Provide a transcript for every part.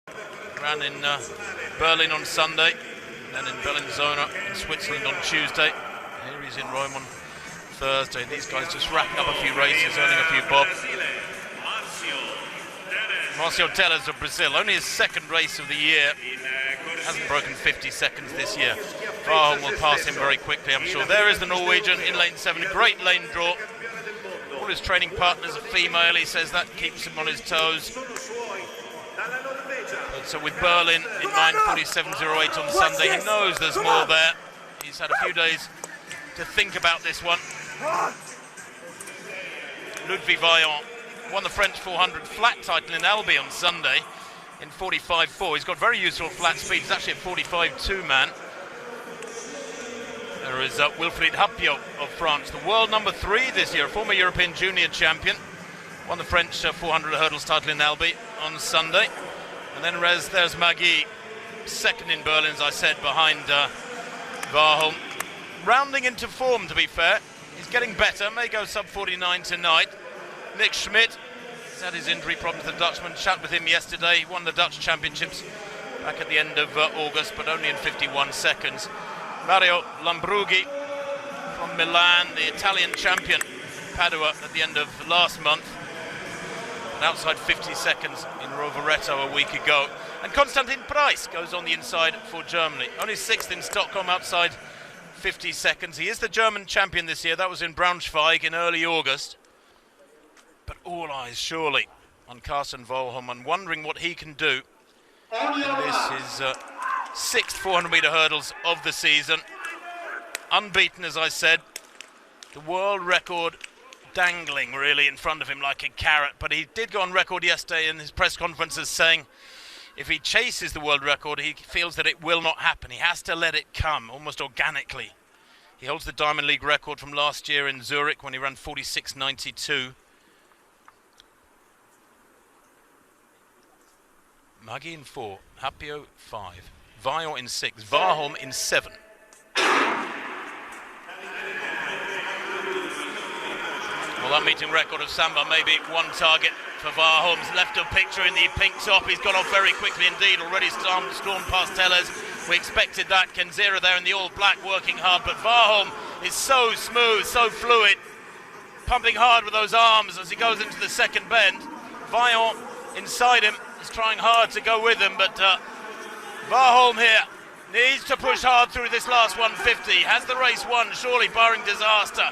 Ran in Berlin on Sunday, then in Bellinzona in Switzerland on Tuesday. Here he's in Rome on Thursday. These guys just wrapping up a few races, earning a few bob. Marcio Teles of Brazil, only his second race of the year. Hasn't broken 50 seconds this year. Warholm will pass him very quickly, I'm sure. There is the Norwegian in lane 7, a great lane draw. All his training partners are female, he says that keeps him on his toes. But so with Berlin in 9:47.08 on Sunday, he knows there's more there. He's had a few days to think about this one. Ludwig Vaillant won the French 400 flat title in Albi on Sunday in 45.4. He's got very useful flat speed. He's actually a 45.2 man. There is Wilfried Hapiot of France, the world number 3 this year, a former European junior champion. Won the French 400 hurdles title in Albi on Sunday. And then there's Magui, second in Berlin, as I said, behind Warholm. Rounding into form, to be fair. He's getting better, may go sub-49 tonight. Nick Schmidt, he's had his injury problems, the Dutchman. Chat with him yesterday. He won the Dutch Championships back at the end of August, but only in 51 seconds. Mario Lambrughi from Milan, the Italian champion, Padua at the end of last month. And outside 50 seconds in Rovereto a week ago. And Konstantin Price goes on the inside for Germany. Only 6th in Stockholm, outside 50 seconds. He is the German champion this year. That was in Braunschweig in early August. But all eyes surely on Carsten Warholm and wondering what he can do. And this is 6th 400-metre hurdles of the season. Unbeaten, as I said. The world record dangling really in front of him like a carrot. But he did go on record yesterday in his press conferences saying if he chases the world record, he feels that it will not happen. He has to let it come almost organically. He holds the Diamond League record from last year in Zurich when he ran 46.92. Magui in 4, Hapiot 5, Vaillant in 6, Warholm in 7. Well, that meeting record of Samba, maybe one target for Warholm's left of picture in the pink top. He's got off very quickly indeed, already stormed past Teles. We expected that. Kenzera there in the all-black working hard, but Warholm is so smooth, so fluid, pumping hard with those arms as he goes into the second bend. Vaillant inside him is trying hard to go with him, but Warholm here needs to push hard through this last 150. Has the race won, surely, barring disaster.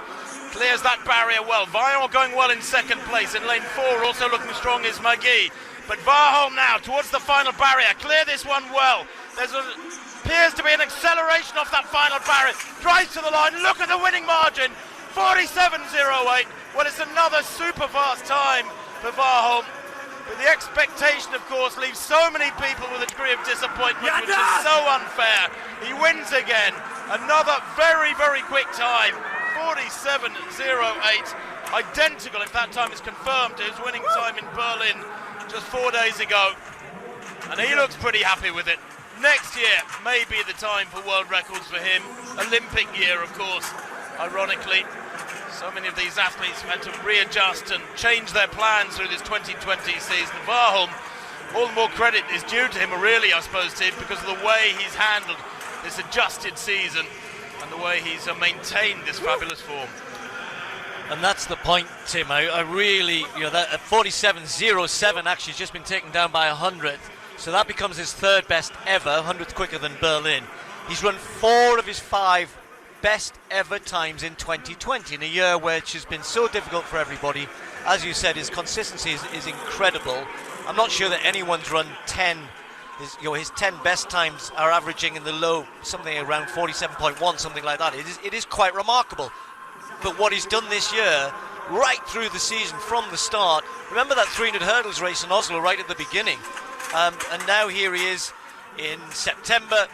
Clears that barrier well. Vaillant going well in second place. In lane 4, also looking strong is Magui. But Warholm now towards the final barrier. Clear this one well. Appears to be an acceleration off that final barrier. Drives to the line. Look at the winning margin. 47.08. Well, it's another super fast time for Warholm. But the expectation, of course, leaves so many people with a degree of disappointment, which is so unfair. He wins again. Another very, very quick time. 47.08. Identical, if that time is confirmed, to his winning time in Berlin just 4 days ago. And he looks pretty happy with it. Next year may be the time for world records for him. Olympic year, of course, ironically. So many of these athletes have had to readjust and change their plans through this 2020 season. Warholm, all the more credit is due to him, really, I suppose, Tim, because of the way he's handled this adjusted season and the way he's maintained this fabulous form. And that's the point, Tim. I really, that at 47.07 actually has just been taken down by 100th. So that becomes his third best ever, 100th quicker than Berlin. He's run 4 of his 5 best ever times in 2020, in a year which has been so difficult for everybody. As you said, his consistency is incredible. I'm not sure that anyone's run 10. His 10 best times are averaging in the low, something around 47.1, something like that. It is quite remarkable. But what he's done this year, right through the season, from the start, remember that 300 hurdles race in Oslo right at the beginning, and now here he is in September,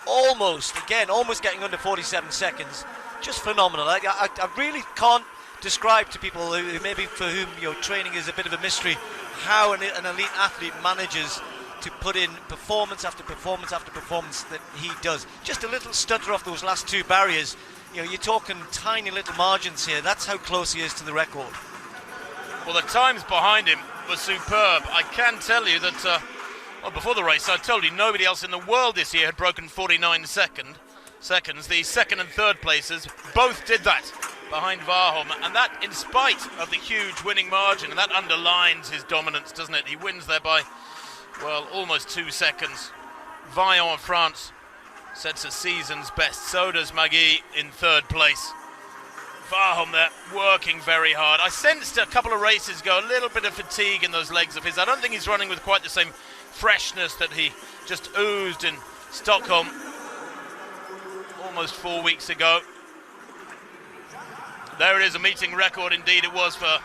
almost getting under 47 seconds. Just phenomenal. I really can't describe to people who maybe for whom training is a bit of a mystery how an elite athlete manages to put in performance after performance after performance that he does. Just a little stutter off those last 2 barriers. You're talking tiny little margins here. That's how close he is to the record. Well, the times behind him were superb. I can tell you that Well, before the race, I told you nobody else in the world this year had broken 49 seconds. The second and third places both did that behind Warholm, and that in spite of the huge winning margin, and that underlines his dominance, doesn't it? He wins there by, well, almost 2 seconds. Vaillant of France sets a season's best. So does Magui in third place. Warholm there, working very hard. I sensed a couple of races ago a little bit of fatigue in those legs of his. I don't think he's running with quite the same freshness that he just oozed in Stockholm almost 4 weeks ago. There it is, a meeting record indeed it was for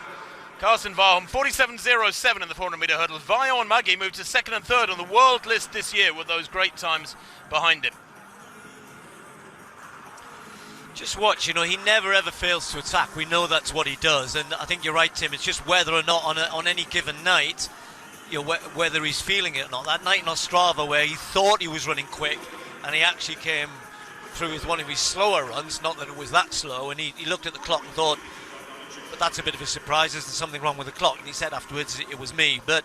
Karsten Warholm. 47.07 in the 400-meter hurdle. Vaillant and Magui moved to second and third on the world list this year with those great times behind him. Just watch, you know, he never ever fails to attack. We know that's what he does, and I think you're right, Tim. It's just whether or not on any given night, you know, whether he's feeling it or not. That night in Ostrava where he thought he was running quick and he actually came through with one of his slower runs, not that it was that slow, and he looked at the clock and thought, but that's a bit of a surprise, is there something wrong with the clock? And he said afterwards it was me. But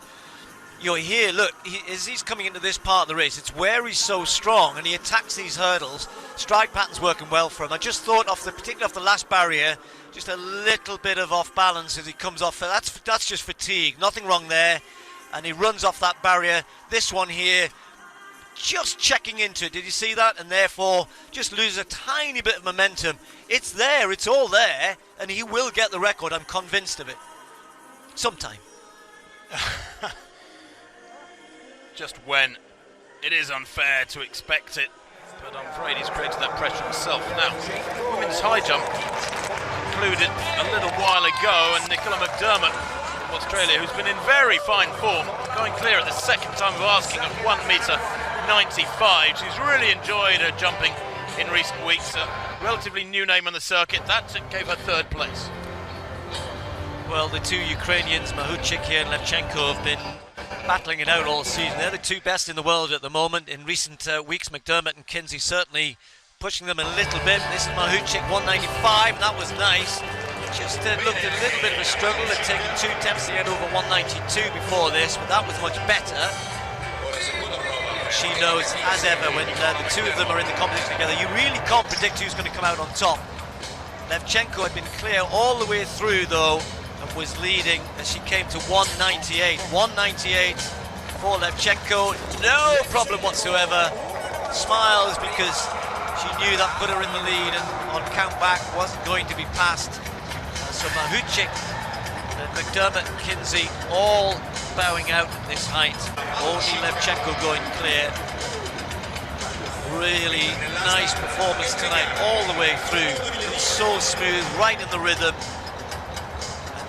you know, here, look, as he's coming into this part of the race, it's where he's so strong and he attacks these hurdles. Stride pattern's working well for him. I just thought, particularly off the last barrier, just a little bit of off balance as he comes off. That's just fatigue, nothing wrong there. And he runs off that barrier. This one here, just checking into it. Did you see that? And therefore just loses a tiny bit of momentum. It's there, it's all there, and he will get the record. I'm convinced of it. Sometime. Just when. It is unfair to expect it, but I'm afraid he's created that pressure himself. Now, women's high jump concluded a little while ago, and Nicola McDermott from Australia, who's been in very fine form, going clear at the second time of asking at 1 metre 95. She's really enjoyed her jumping in recent weeks. A relatively new name on the circuit. That gave her third place. Well, the two Ukrainians, Mahuchik here and Levchenko, have been battling it out all season. They're the two best in the world at the moment. In recent weeks, McDermott and Kinsey certainly pushing them a little bit. This is Mahuchik, 195, and that was nice. Just looked a little bit of a struggle. They'd taken 2 attempts to get over 192 before this, but that was much better. She knows, as ever, when the two of them are in the competition together, you really can't predict who's going to come out on top. Levchenko had been clear all the way through, though, and was leading as she came to 198. 198 for Levchenko, no problem whatsoever. Smiles because she knew that put her in the lead, and on count back wasn't going to be passed. So Mahuchik, McDermott and Kinsey all bowing out at this height. Only Levchenko going clear. Really nice performance tonight all the way through. So smooth, right in the rhythm.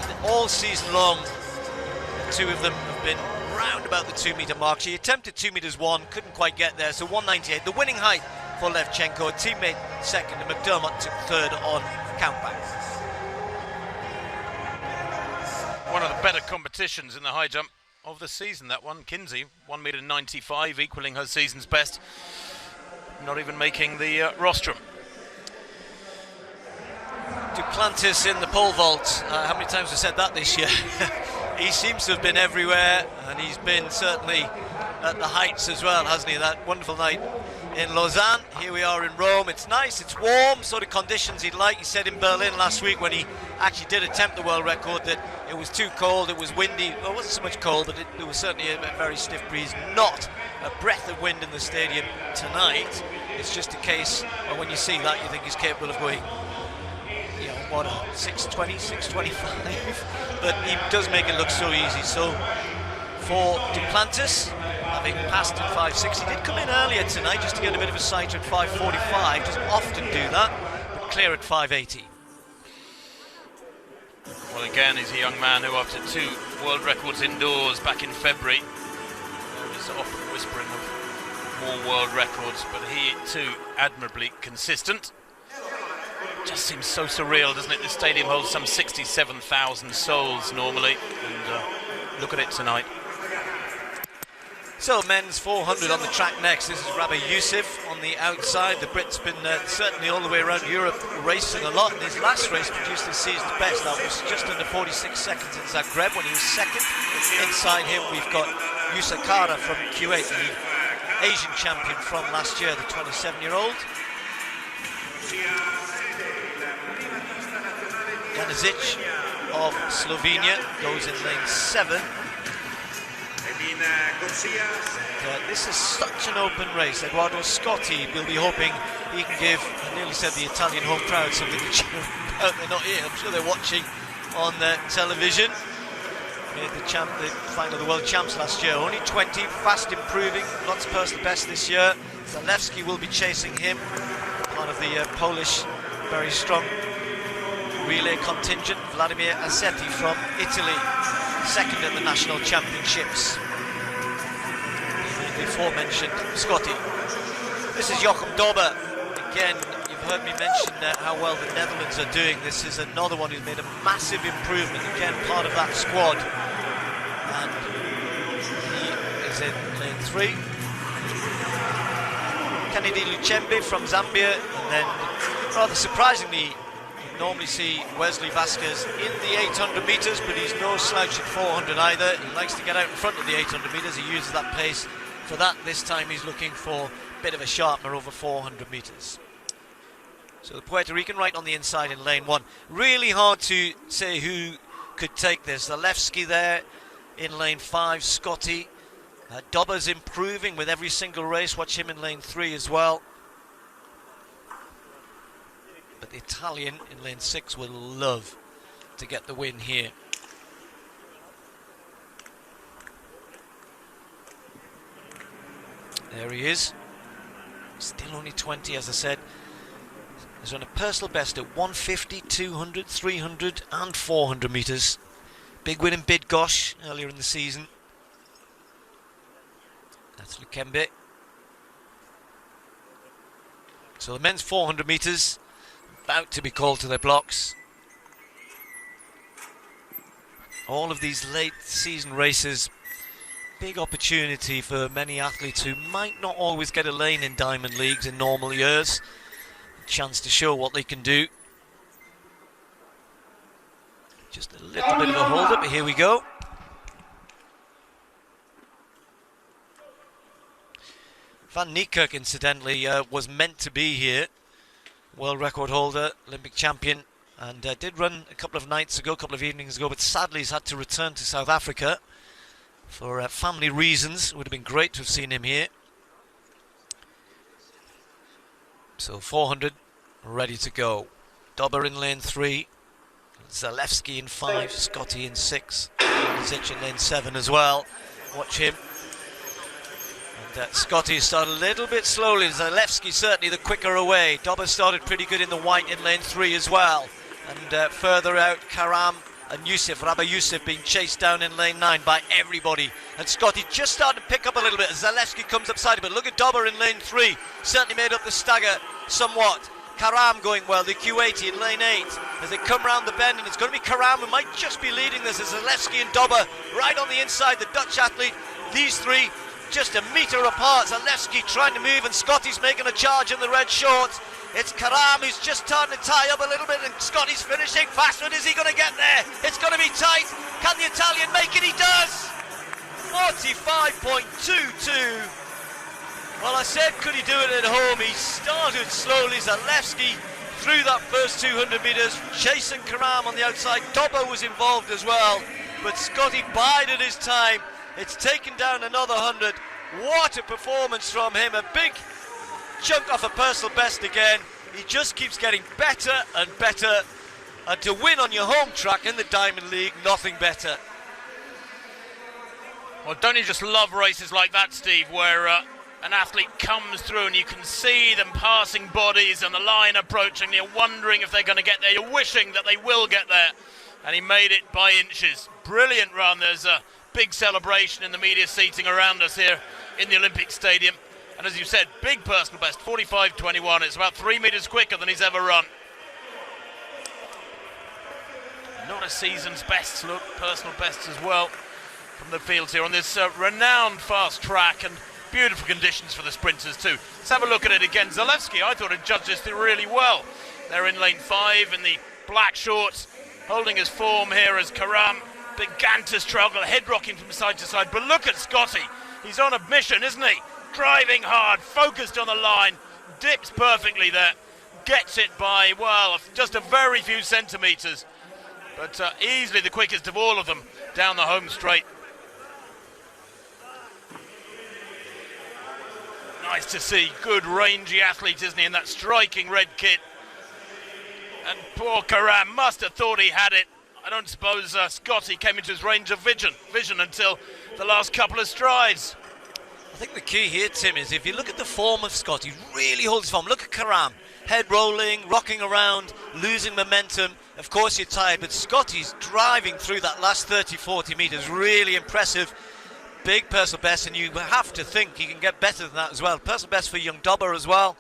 And all season long, the two of them have been round about the 2 metre mark. She attempted 2 meters 1, couldn't quite get there, so 198. The winning height for Levchenko, teammate second, and McDermott took third on countback. One of the better competitions in the high jump of the season, that one. Kinsey, 1 metre 95, equaling her season's best. Not even making the rostrum. Duplantis in the pole vault. How many times have I said that this year? He seems to have been everywhere, and he's been certainly at the heights as well, hasn't he? That wonderful night in Lausanne. Here we are in Rome. It's nice, it's warm, sort of conditions he'd like. He said in Berlin last week when he actually did attempt the world record that it was too cold, it was windy. Well, it wasn't so much cold, but it was certainly a very stiff breeze. Not a breath of wind in the stadium tonight. It's just a case where when you see that, you think he's capable of going, you know, what, 620, 625? But he does make it look so easy. So for Duplantis, having passed at 5.60, he did come in earlier tonight just to get a bit of a sight at 5.45. Doesn't often do that, but clear at 5.80. Well, again, he's a young man who, after 2 world records indoors back in February, there was often whispering of more world records, but he too admirably consistent. Just seems so surreal, doesn't it? This stadium holds some 67,000 souls normally, and look at it tonight. So men's 400 on the track next. This is Rabbi Youssef on the outside. The Brit's been certainly all the way around Europe racing a lot. In his last race produced his season's best. That was just under 46 seconds in Zagreb when he was second. Inside him we've got Yusakara from Kuwait, the Asian champion from last year, the 27-year-old. Janizic of Slovenia goes in lane 7. This is such an open race. Edoardo Scotti will be hoping he can give, I nearly said the Italian home crowd, something to cheer about. They're not here, I'm sure they're watching on television. Made the final of the World Champs last year. Only 20, fast improving, lots of personal best this year. Zalewski will be chasing him, part of the Polish, very strong relay contingent. Vladimir Assetti from Italy, second at the national championships. The aforementioned Scotty. This is Jochem Dobber. Again, you've heard me mention how well the Netherlands are doing. This is another one who's made a massive improvement. Again, part of that squad. And he is in lane 3. Kennedy Luchembe from Zambia. And then, rather surprisingly, you normally see Wesley Vasquez in the 800 metres, but he's no slouch at 400 either. He likes to get out in front of the 800 metres. He uses that pace for that. This time he's looking for a bit of a sharpener over 400 metres. So the Puerto Rican right on the inside in lane 1. Really hard to say who could take this. Zalewski there in lane 5, Scotty. Dobber's improving with every single race. Watch him in lane 3 as well. But the Italian in lane 6 will love to get the win here. There he is. Still only 20, as I said. He's on a personal best at 150, 200, 300 and 400 metres. Big win in Bydgoszcz earlier in the season. That's Lukembe. So the men's 400 metres about to be called to their blocks. All of these late season races, big opportunity for many athletes who might not always get a lane in Diamond Leagues in normal years. A chance to show what they can do. Just a little bit of a hold up, but here we go. Van Niekerk, incidentally, was meant to be here. World record holder, Olympic champion, and did run a couple of nights ago, a couple of evenings ago, but sadly he's had to return to South Africa for family reasons. It would have been great to have seen him here. So 400 ready to go. Dobber in lane 3, Zalewski in 5, Scotty in 6, Zic in lane 7 as well. Watch him. And Scotty started a little bit slowly. Zalewski certainly the quicker away. Dobber started pretty good in the white in lane 3 as well. And further out, Karam and Yusuf, Rabah Yusuf being chased down in lane 9 by everybody. And Scotty just started to pick up a little bit as Zalewski comes upside him. But look at Dobber in lane 3. Certainly made up the stagger somewhat. Karam going well, the Kuwaiti in lane 8. As they come round the bend, and it's going to be Karam who might just be leading this. As Zalewski and Dobber right on the inside, the Dutch athlete. These three just a metre apart. Zalewski trying to move, and Scotty's making a charge in the red shorts. It's Karam who's just starting to tie up a little bit, and Scotty's finishing fast. But is he going to get there? It's going to be tight. Can the Italian make it? He does! 45.22. Well, I said, could he do it at home? He started slowly. Zalewski through that first 200 metres, chasing Karam on the outside. Dobber was involved as well, but Scotty bided his time. It's taken down another 100. What a performance from him. A big chunk off a personal best again. He just keeps getting better and better. And to win on your home track in the Diamond League, nothing better. Well, don't you just love races like that, Steve, where an athlete comes through and you can see them passing bodies and the line approaching. You're wondering if they're going to get there. You're wishing that they will get there. And he made it by inches. Brilliant run. There's a big celebration in the media seating around us here in the Olympic Stadium. And as you said, big personal best, 45.21. It's about 3 metres quicker than he's ever run. Not a season's best, look, personal best as well from the fields here on this renowned fast track, and beautiful conditions for the sprinters too. Let's have a look at it again. Zalewski, I thought, had judged this really well. They're in lane 5 in the black shorts, holding his form here as Karam began to struggle, head rocking from side to side. But look at Scotty. He's on a mission, isn't he? Driving hard, focused on the line, dips perfectly there, gets it by, well, just a very few centimetres. But easily the quickest of all of them down the home straight. Nice to see. Good rangy athlete, isn't he, in that striking red kit. And poor Karam must have thought he had it. I don't suppose Scotty came into his range of vision until the last couple of strides. I think the key here, Tim, is if you look at the form of Scotty, really holds his form. Look at Karam, head rolling, rocking around, losing momentum. Of course you're tired, but Scotty's driving through that last 30-40 metres. Really impressive. Big personal best, and you have to think he can get better than that as well. Personal best for young Dobber as well.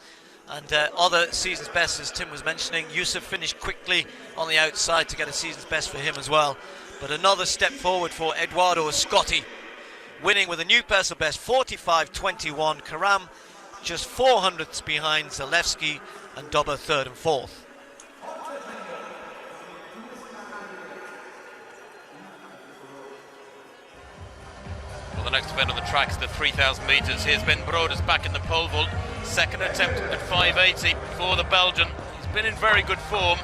And other season's best, as Tim was mentioning. Yusuf finished quickly on the outside to get a season's best for him as well. But another step forward for Eduardo Scotty, winning with a new personal best, 45.21. Karam just 400ths behind Zalewski, and Dobber third and fourth. Well, the next event on the track is the 3,000 metres. Here's Ben Broders back in the pole vault. Second attempt at 580 for the Belgian. He's been in very good form.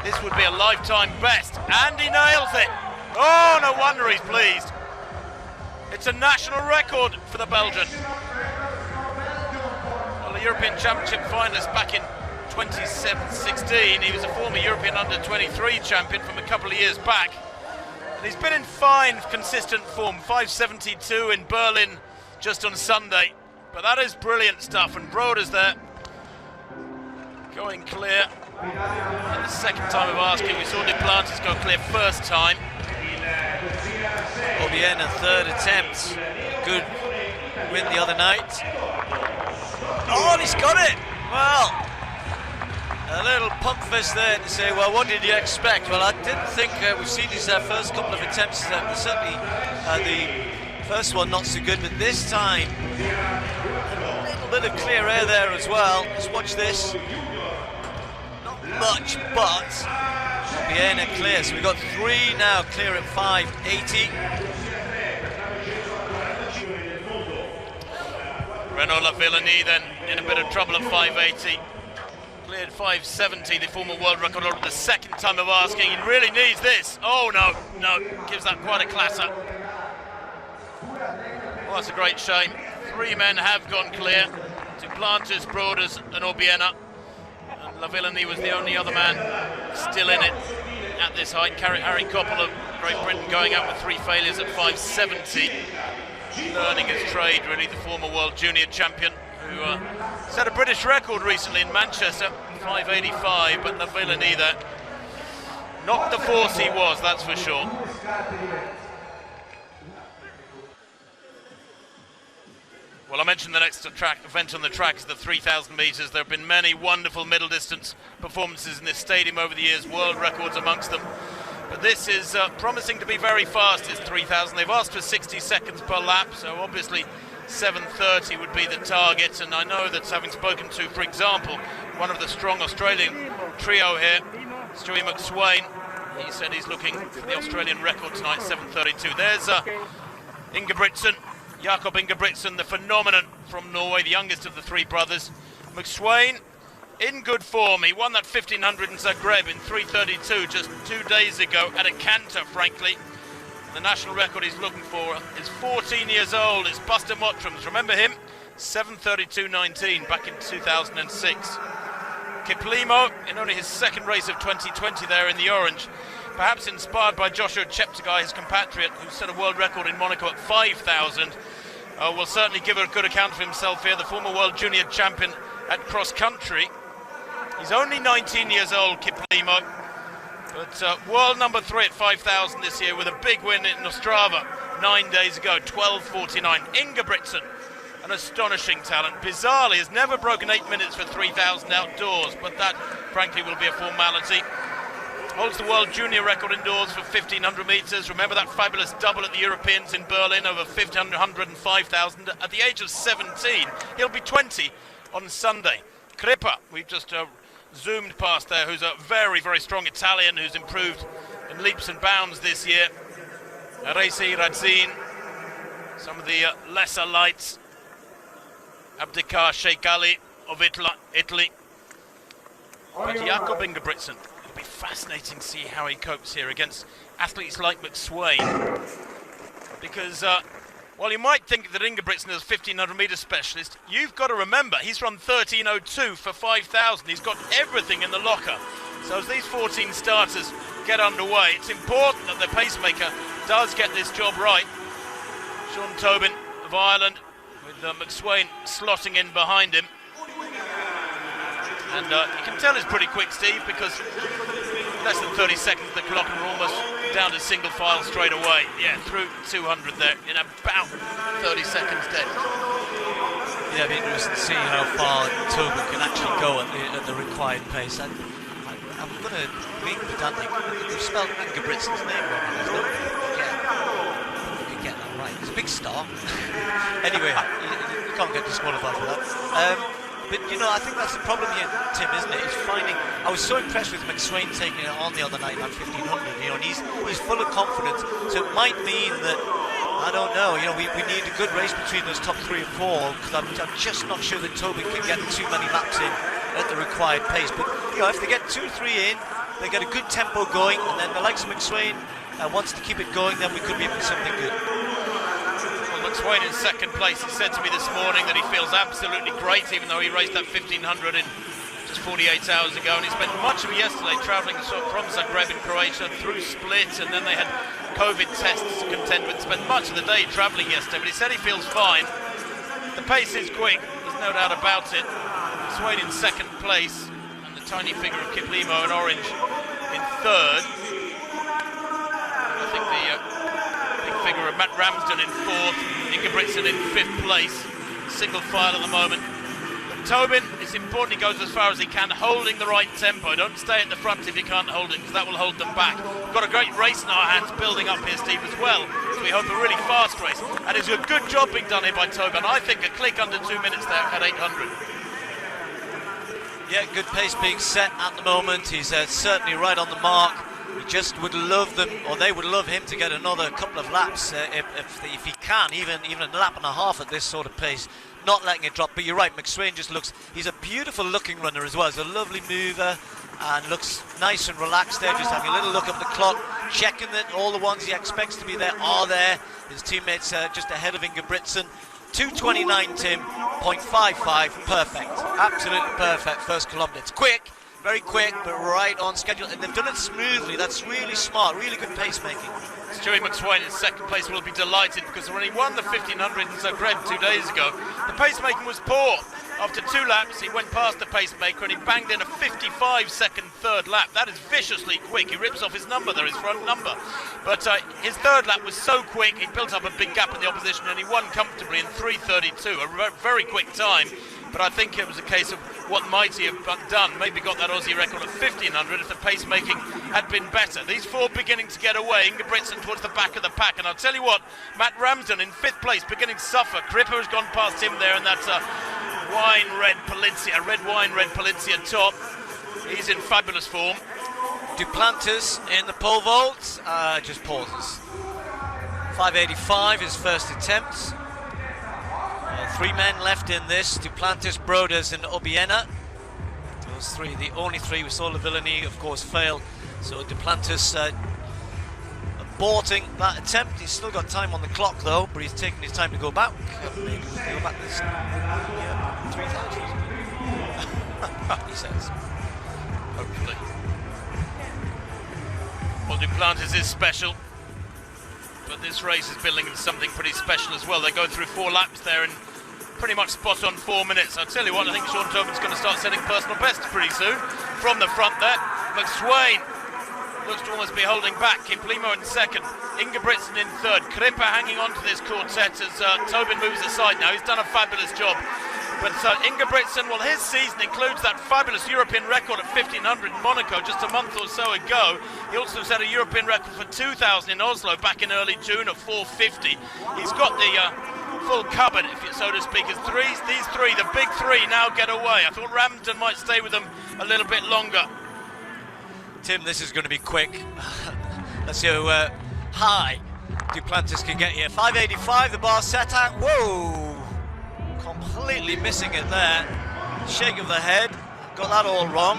This would be a lifetime best, and he nails it. Oh, no wonder he's pleased. It's a national record for the Belgian. Well, the European Championship finalist back in 2016. He was a former European under-23 champion from a couple of years back. And he's been in fine, consistent form. 572 in Berlin just on Sunday. But that is brilliant stuff, and Broders there going clear. And the second time of asking, we saw Duplantis go clear first time. Obiena, third attempt. Good win the other night. Oh, he's got it! Well, a little pump fist there to say, well, what did you expect? Well, I didn't think we've seen his first couple of attempts. Certainly the first one not so good, but this time a little bit of clear air there as well. Let's watch this. Not much, but Obiena clear. So we've got three now clear at 580. Renaud Lavillenie then in a bit of trouble at 580. Cleared 570, the former world record holder, the second time of asking. He really needs this. Oh no, gives that quite a clatter. Well, that's a great shame. Three men have gone clear. Duplantis, Broders and Obiena. And Lavillenie was the only other man still in it at this height. Harry Koppel of Great Britain going out with three failures at 570. Learning his trade, really, the former world junior champion who set a British record recently in Manchester, 585, but Lavillenie there not the force he was, that's for sure. Well, I mentioned the next event on the track is the 3,000 metres. There have been many wonderful middle distance performances in this stadium over the years, world records amongst them. But this is promising to be very fast, it's 3,000. They've asked for 60 seconds per lap, so obviously 7:30 would be the target. And I know that, having spoken to, for example, one of the strong Australian trio here, Stewie McSweyn, he said he's looking for the Australian record tonight, 7:32. There's Ingebrigtsen, Jakob Ingebrigtsen, the phenomenon from Norway, the youngest of the three brothers. McSweyn in good form. He won that 1500 in Zagreb in 3:32 just 2 days ago at a canter, frankly. The national record he's looking for is 14 years old. It's Buster Mottrams. Remember him? 7:32.19 back in 2006. Kiplimo in only his second race of 2020 there in the orange. Perhaps inspired by Joshua Cheptegei, his compatriot, who set a world record in Monaco at 5,000. Will certainly give a good account of himself here. The former world junior champion at cross country. He's only 19 years old, Kiplimo, but world number 3 at 5,000 this year with a big win in Ostrava 9 days ago, 12:49. Ingebrigtsen, an astonishing talent. Bizarrely, has never broken 8 minutes for 3,000 outdoors, but that, frankly, will be a formality. Holds the world junior record indoors for 1,500 metres. Remember that fabulous double at the Europeans in Berlin over 1,500 and 5,000 at the age of 17. He'll be 20 on Sunday. Crippa, we've just zoomed past there, who's a very, very strong Italian who's improved in leaps and bounds this year. Reisi Radzin, some of the lesser lights. Abdikar Sheikh Ali of Italy. But Jakob Ingebrigtsen, it'll be fascinating to see how he copes here against athletes like McSweyn. Because while you might think that Ingebrigtsen is a 1500 metre specialist, you've got to remember he's run 13:02 for 5,000. He's got everything in the locker. So as these 14 starters get underway, it's important that the pacemaker does get this job right. Sean Tobin of Ireland, with McSweyn slotting in behind him. And you can tell it's pretty quick, Steve, because less than 30 seconds the clock and we're almost down to single file straight away. Yeah, through 200 there in about 30 seconds dead. Yeah, it'll be interesting to see how far Tobin can actually go at the required pace. I'm going to be pedantic. They've spelled Ingebrigtsen's name wrong on his number. Yeah, you can get that right. He's a big star. Anyway, you can't get disqualified for that. But, you know, I think that's the problem here, Tim, isn't it? He's finding... I was so impressed with McSweyn taking it on the other night at 1500, you know, and he's full of confidence. So it might mean that, I don't know, you know, we need a good race between those top 3 or 4, because I'm just not sure that Tobin can get too many laps in at the required pace. But, you know, if they get 2-3 in, they get a good tempo going, and then the likes of McSweyn wants to keep it going, then we could be up to something good. McSweyn in second place. He said to me this morning that he feels absolutely great, even though he raced that 1500 in just 48 hours ago, and he spent much of it yesterday travelling from Zagreb in Croatia through Split, and then they had COVID tests to contend with. Spent much of the day travelling yesterday, but he said he feels fine. The pace is quick, there's no doubt about it. McSweyn in second place, and the tiny figure of Kiplimo in orange in third. I think the big figure of Matt Ramsden in fourth, Ingebrigtsen in fifth place, single file at the moment. But Tobin, it's important he goes as far as he can, holding the right tempo. Don't stay at the front if you can't hold it, because that will hold them back. We've got a great race in our hands building up here, Steve, as well. So we hope a really fast race. And it's a good job being done here by Tobin. I think a click under 2 minutes there at 800. Yeah, good pace being set at the moment. He's certainly right on the mark. He just would love them, or they would love him to get another couple of laps if he can, even a lap and a half at this sort of pace, not letting it drop. But you're right, McSweyn just looks, he's a beautiful looking runner as well. He's a lovely mover and looks nice and relaxed there, just having a little look at the clock, checking that all the ones he expects to be there are there. His teammates just ahead of Ingebrigtsen. 2:29, Tim, 0.55, perfect, absolutely perfect first kilometre. It's quick, very quick, but right on schedule, and they've done it smoothly. That's really smart, really good pacemaking. Stewie McSweyn in second place will be delighted, because when he won the 1500 in Zagreb 2 days ago, the pacemaking was poor. After 2 laps, he went past the pacemaker and he banged in a 55-second third lap. That is viciously quick. He rips off his number there, his front number. But his third lap was so quick, he built up a big gap in the opposition, and he won comfortably in 3:32, a very quick time. But I think it was a case of what might he have done. Maybe got that Aussie record at 1500 if the pacemaking had been better. These 4 beginning to get away. Ingebrigtsen towards the back of the pack. And I'll tell you what, Matt Ramsden in 5th place, beginning to suffer. Cripper has gone past him there, and that's a red wine red Polizia top. He's in fabulous form. Duplantis in the pole vault, just pauses. 585, his first attempt. 3 men left in this, Duplantis, Broders and Obiena. Those 3, the only 3. We saw Lavillenie, of course, fail. So Duplantis aborting that attempt. He's still got time on the clock though, but he's taking his time to go back. Maybe go back this 3,000. He says. Hopefully. Well, Duplantis is special, but this race is building into something pretty special as well. They go through 4 laps there and pretty much spot on 4 minutes. I'll tell you what, I think Sean Tobin's going to start setting personal bests pretty soon. From the front there, McSweyn looks to almost be holding back. Kiplimo in second, Ingebrigtsen in third. Cripper hanging on to this quartet as Tobin moves aside now. He's done a fabulous job. But Ingebrigtsen, well, his season includes that fabulous European record at 1500 in Monaco just a month or so ago. He also set a European record for 2000 in Oslo back in early June at 450. He's got the full cupboard, so to speak, as these 3, the big 3, now get away. I thought Ramsden might stay with them a little bit longer. Tim, this is going to be quick. Let's go high. Duplantis can get here. 585 the bar set at. Whoa! Completely missing it there. Shake of the head. Got that all wrong.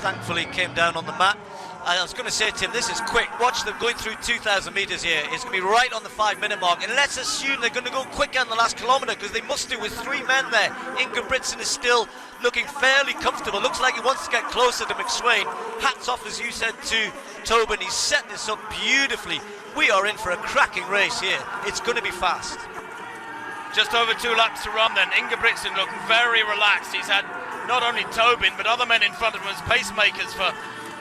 Thankfully came down on the mat. I was going to say, Tim, this is quick. Watch them going through 2,000 metres here. It's going to be right on the 5-minute mark. And let's assume they're going to go quicker in the last kilometre, because they must do with 3 men there. Ingebrigtsen is still looking fairly comfortable. Looks like he wants to get closer to McSweyn. Hats off, as you said, to Tobin. He's set this up beautifully. We are in for a cracking race here. It's going to be fast. Just over 2 laps to run then. Ingebrigtsen looking very relaxed. He's had not only Tobin, but other men in front of him as pacemakers for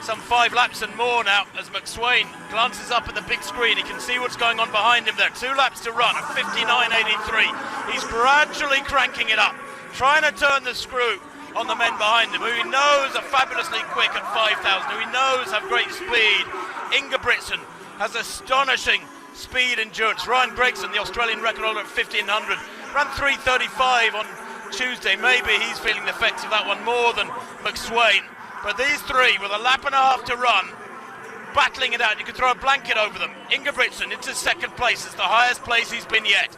some 5 laps and more now, as McSweyn glances up at the big screen. He can see what's going on behind him there. 2 laps to run, a 59.83. He's gradually cranking it up, trying to turn the screw on the men behind him, who he knows are fabulously quick at 5,000, who he knows have great speed. Ingebrigtsen has astonishing speed endurance. Ryan Gregson, the Australian record holder at 1,500, ran 3:35 on Tuesday. Maybe he's feeling the effects of that one more than McSweyn. But these 3, with a lap and a half to run, battling it out. You could throw a blanket over them. Ingebrigtsen into 2nd place. It's the highest place he's been yet.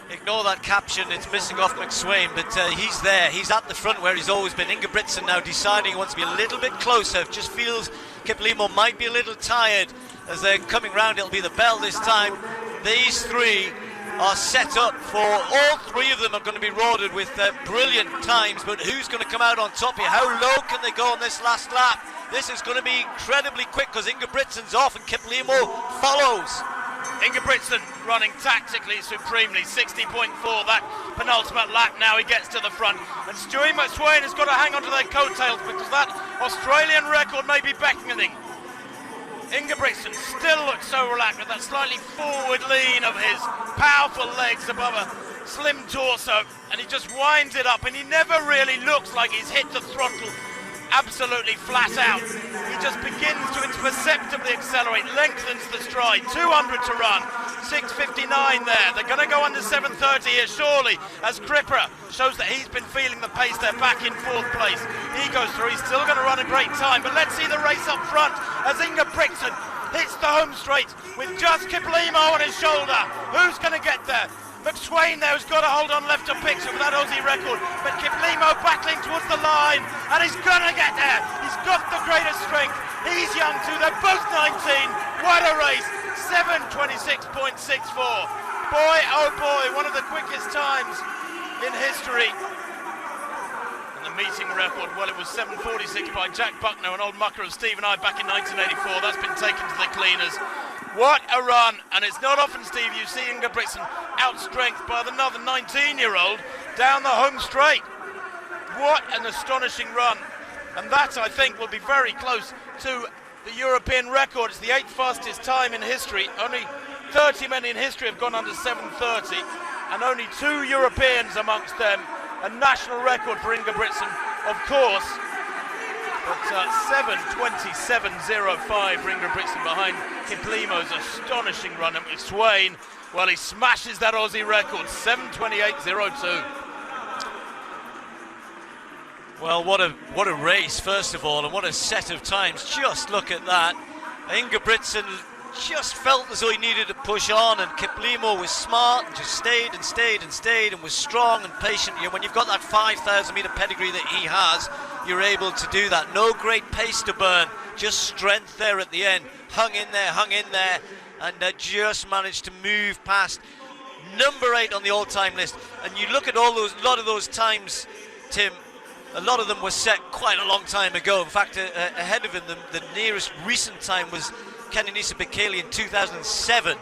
Ignore that caption, it's missing off McSweyn, but he's there. He's at the front where he's always been. Ingebrigtsen now deciding he wants to be a little bit closer. Just feels Kiplimo might be a little tired as they're coming round. It'll be the bell this time. These 3 are set up for, all 3 of them are going to be rewarded with brilliant times, but who's going to come out on top here? How low can they go on this last lap? This is going to be incredibly quick, because Ingebrigtsen's off and Kiplimo follows. Ingebrigtsen running tactically supremely, 60.4 that penultimate lap. Now he gets to the front, and Stewie McSweyn has got to hang on to their coattails, because that Australian record may be beckoning. Ingebrigtsen still looks so relaxed with that slightly forward lean of his powerful legs above a slim torso, and he just winds it up, and he never really looks like he's hit the throttle absolutely flat out. He just begins to imperceptibly accelerate, lengthens the stride. 200 to run, 6:59 there. They're going to go under 7:30 here surely, as Cripper shows that he's been feeling the pace. They're back in 4th place. He goes through, he's still going to run a great time, but let's see the race up front as Ingebrigtsen hits the home straight with just Kiplimo on his shoulder. Who's going to get there? McSweyn there has got to hold on left to picture for that Aussie record, but Kiplimo battling towards the line, and he's going to get there. He's got the greatest strength. He's young too. They're both 19. What a race. 7:26.64. Boy, oh boy, one of the quickest times in history. And the meeting record, well, it was 7:46 by Jack Buckner, an old mucker of Steve and I back in 1984. That's been taken to the cleaners. What a run, and it's not often, Steve, you see Ingebrigtsen outstrengthed by another 19-year-old down the home straight. What an astonishing run, and that, I think, will be very close to the European record. It's the 8th fastest time in history. Only 30 men in history have gone under 7:30, and only 2 Europeans amongst them. A national record for Ingebrigtsen, of course. But 7:27.05 for Ingebrigtsen behind Kiplimo's astonishing run. At McSweyn, well, he smashes that Aussie record, 7:28.02. Well, what a race, first of all, and what a set of times. Just look at that. Ingebrigtsen just felt as though he needed to push on, and Kiplimo was smart and just stayed and stayed and stayed and was strong and patient. When you've got that 5,000 metre pedigree that he has, you're able to do that. No great pace to burn, just strength there at the end. Hung in there, and just managed to move past number 8 on the all-time list. And you look at a lot of those times, Tim, a lot of them were set quite a long time ago. In fact, ahead of him, the nearest recent time was Kenenisa Bekele in 2007,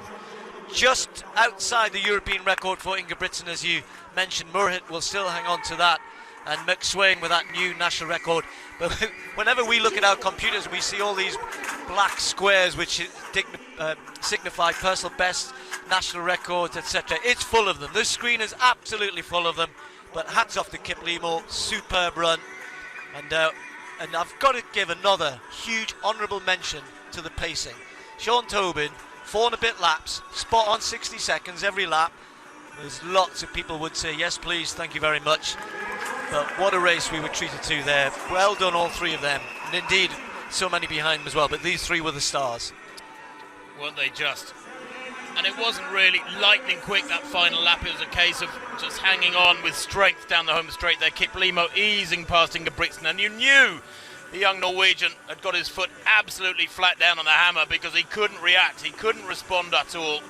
just outside the European record for Ingebrigtsen, as you mentioned. Murhit will still hang on to that, and McSweyn with that new national record. But whenever we look at our computers, we see all these black squares which signify personal best, national records, etc. It's full of them. This screen is absolutely full of them. But hats off to Kiplimo, superb run. And I've got to give another huge honourable mention to the pacing. Sean Tobin, 4 and a bit laps, spot on 60 seconds every lap. There's lots of people would say, yes please, thank you very much. But what a race we were treated to there. Well done, all 3 of them. And indeed, so many behind them as well, but these 3 were the stars. Weren't they just? and it wasn't really lightning quick, that final lap. It was a case of just hanging on with strength down the home straight there. Kiplimo easing past Ingebrigtsen, and you knew the young Norwegian had got his foot absolutely flat down on the hammer because he couldn't react, he couldn't respond at all.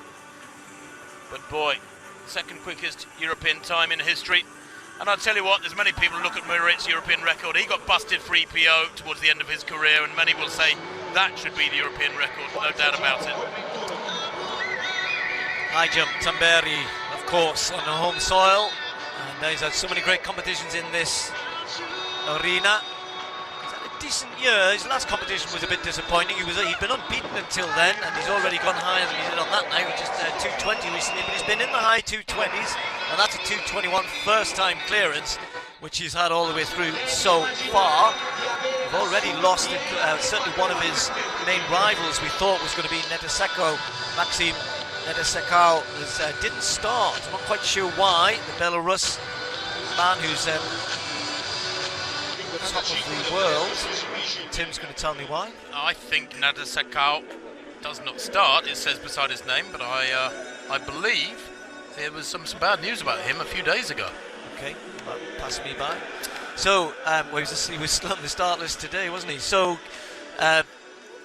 But boy, second quickest European time in history. And I'll tell you what, there's many people who look at Muritz's European record. He got busted for EPO towards the end of his career, and many will say that should be the European record, no doubt about it. High jump, Tamberi, of course, on the home soil. And he's had so many great competitions in this arena. He's had a decent year. His last competition was a bit disappointing. He'd been unbeaten until then, and he's already gone higher than he did on that night, which is 220 recently. But he's been in the high 220s, and that's a 221 first-time clearance, which he's had all the way through so far. We've already lost certainly one of his main rivals we thought was going to be Nedesekau. Maxim Nedesekau didn't start. I'm not quite sure why. The Belarus man who's top of the world. Tim's going to tell me why. I think Nedesekau does not start, it says beside his name, but I believe there was some bad news about him a few days ago. Okay, that passed me by. So, he was still on the start list today, wasn't he? So,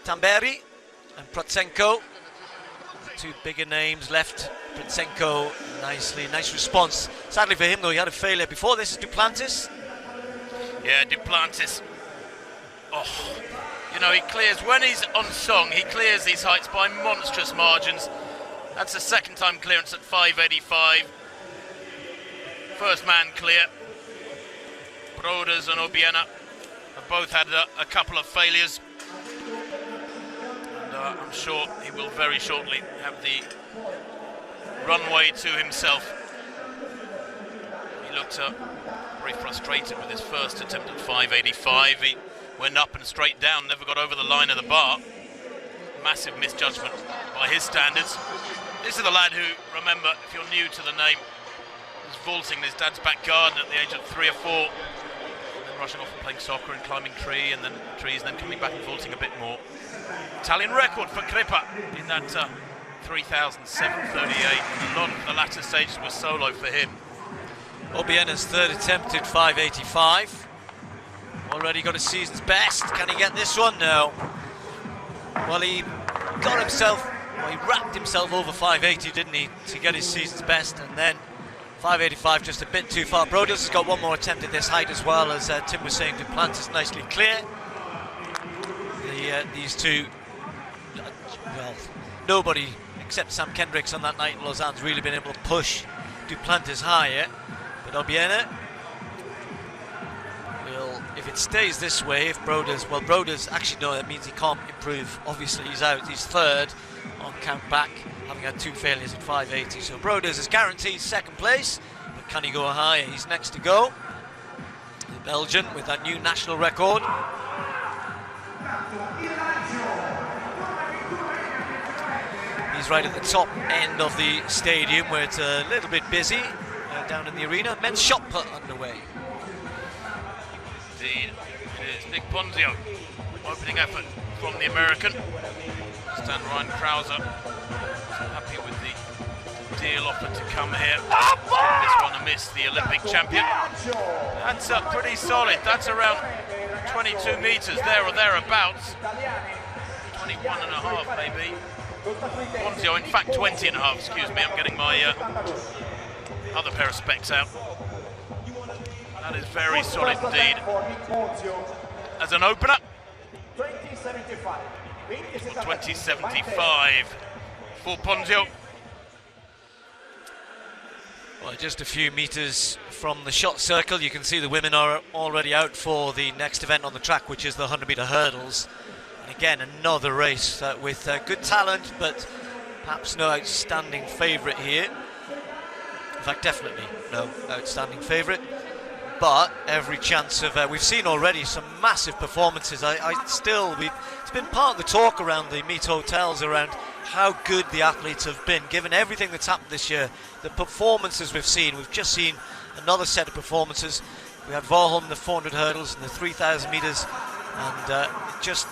Tamberi and Protsenko, the two bigger names left. Protsenko, nice response. Sadly for him, though, he had a failure before this. Is Duplantis. Yeah, Duplantis. Oh, you know, he clears, when he's on song, he clears these heights by monstrous margins. That's the second time clearance at 5:85. First man clear. Broders and Obiena have both had a couple of failures. And I'm sure he will very shortly have the runway to himself. He looked very frustrated with his first attempt at 5:85. He went up and straight down, never got over the line of the bar. Massive misjudgment by his standards. This is the lad who, remember, if you're new to the name, was vaulting in his dad's back garden at the age of 3 or 4, and then rushing off and playing soccer and climbing trees, and then coming back and vaulting a bit more. Italian record for Crippa in that 3,738. A lot of the latter stages were solo for him. Obiena's third attempt at 5:85. Already got a season's best. Can he get this one? No. Well, he wrapped himself over 580, didn't he, to get his season's best, and then 5:85 just a bit too far. Broders has got one more attempt at this height as well, as Tim was saying. Duplantis nicely clear. These two, well, nobody except Sam Kendricks on that night in Lausanne's really been able to push Duplantis higher. But Obiena will, if it stays this way, if Broders, actually no, that means he can't improve. Obviously he's out, he's third on count back, having had two failures at 5:80. So Broders is guaranteed second place, but can he go higher? He's next to go. The Belgian with that new national record. He's right at the top end of the stadium where it's a little bit busy. Down in the arena, men's shot put underway. Indeed, it is Nick Ponzio, opening effort from the American. Stan Ryan Krauser, happy with the deal offered to come here. This one a miss, the Olympic champion. That's pretty solid. That's around 22 meters there or thereabouts. 21 and a half maybe. Ponzio, in fact 20 and a half, excuse me, I'm getting my other pair of specs out. That is very solid indeed. As an opener, 2075 for Ponzio. Well, just a few meters from the shot circle, you can see the women are already out for the next event on the track, which is the 100-meter hurdles. And again, another race with good talent, but perhaps no outstanding favourite here. In fact, definitely no outstanding favourite, but every chance of we've seen already some massive performances. It's been part of the talk around the meet hotels around how good the athletes have been, given everything that's happened this year. The performances we've just seen another set of performances. We had Warholm in the 400 hurdles and the 3,000 meters, and just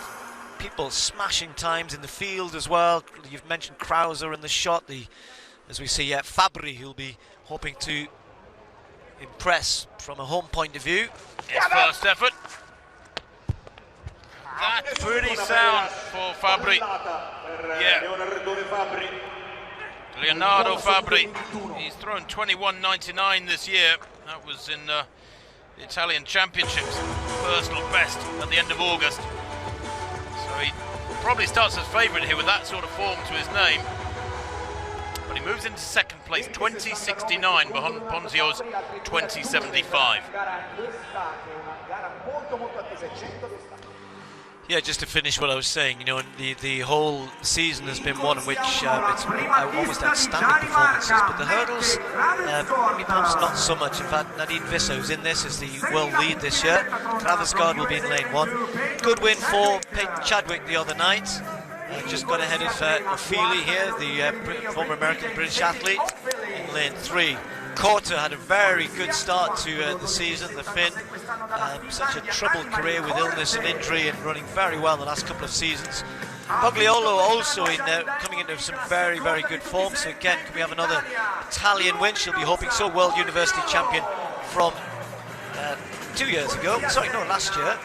people smashing times in the field as well. You've mentioned Krauser in the shot. As we see, Fabry, who'll be hoping to impress from a home point of view. His first effort. That's pretty sound for Fabry. Yeah. Leonardo Fabry. He's thrown 21.99 this year. That was in the Italian Championships. Personal best at the end of August. So he probably starts as favourite here with that sort of form to his name. But he moves into second place, 20.69 behind Ponzio's 20.75. Yeah, just to finish what I was saying, you know, the whole season has been one in which it's almost outstanding performances, but the hurdles, maybe perhaps not so much. In fact, Nadine Visser, who's in this, is the world lead this year. Kravesgaard will be in lane 1. Good win for Peyton Chadwick the other night. Just got ahead of Feely here, the former American-British athlete, in lane 3. Korte had a very good start to the season, the Finn. Such a troubled career with illness and injury, and running very well the last couple of seasons. Bogliolo also coming into some very, very good form. So again, can we have another Italian win? She'll be hoping so. World University champion from 2 years ago. Sorry, no, last year.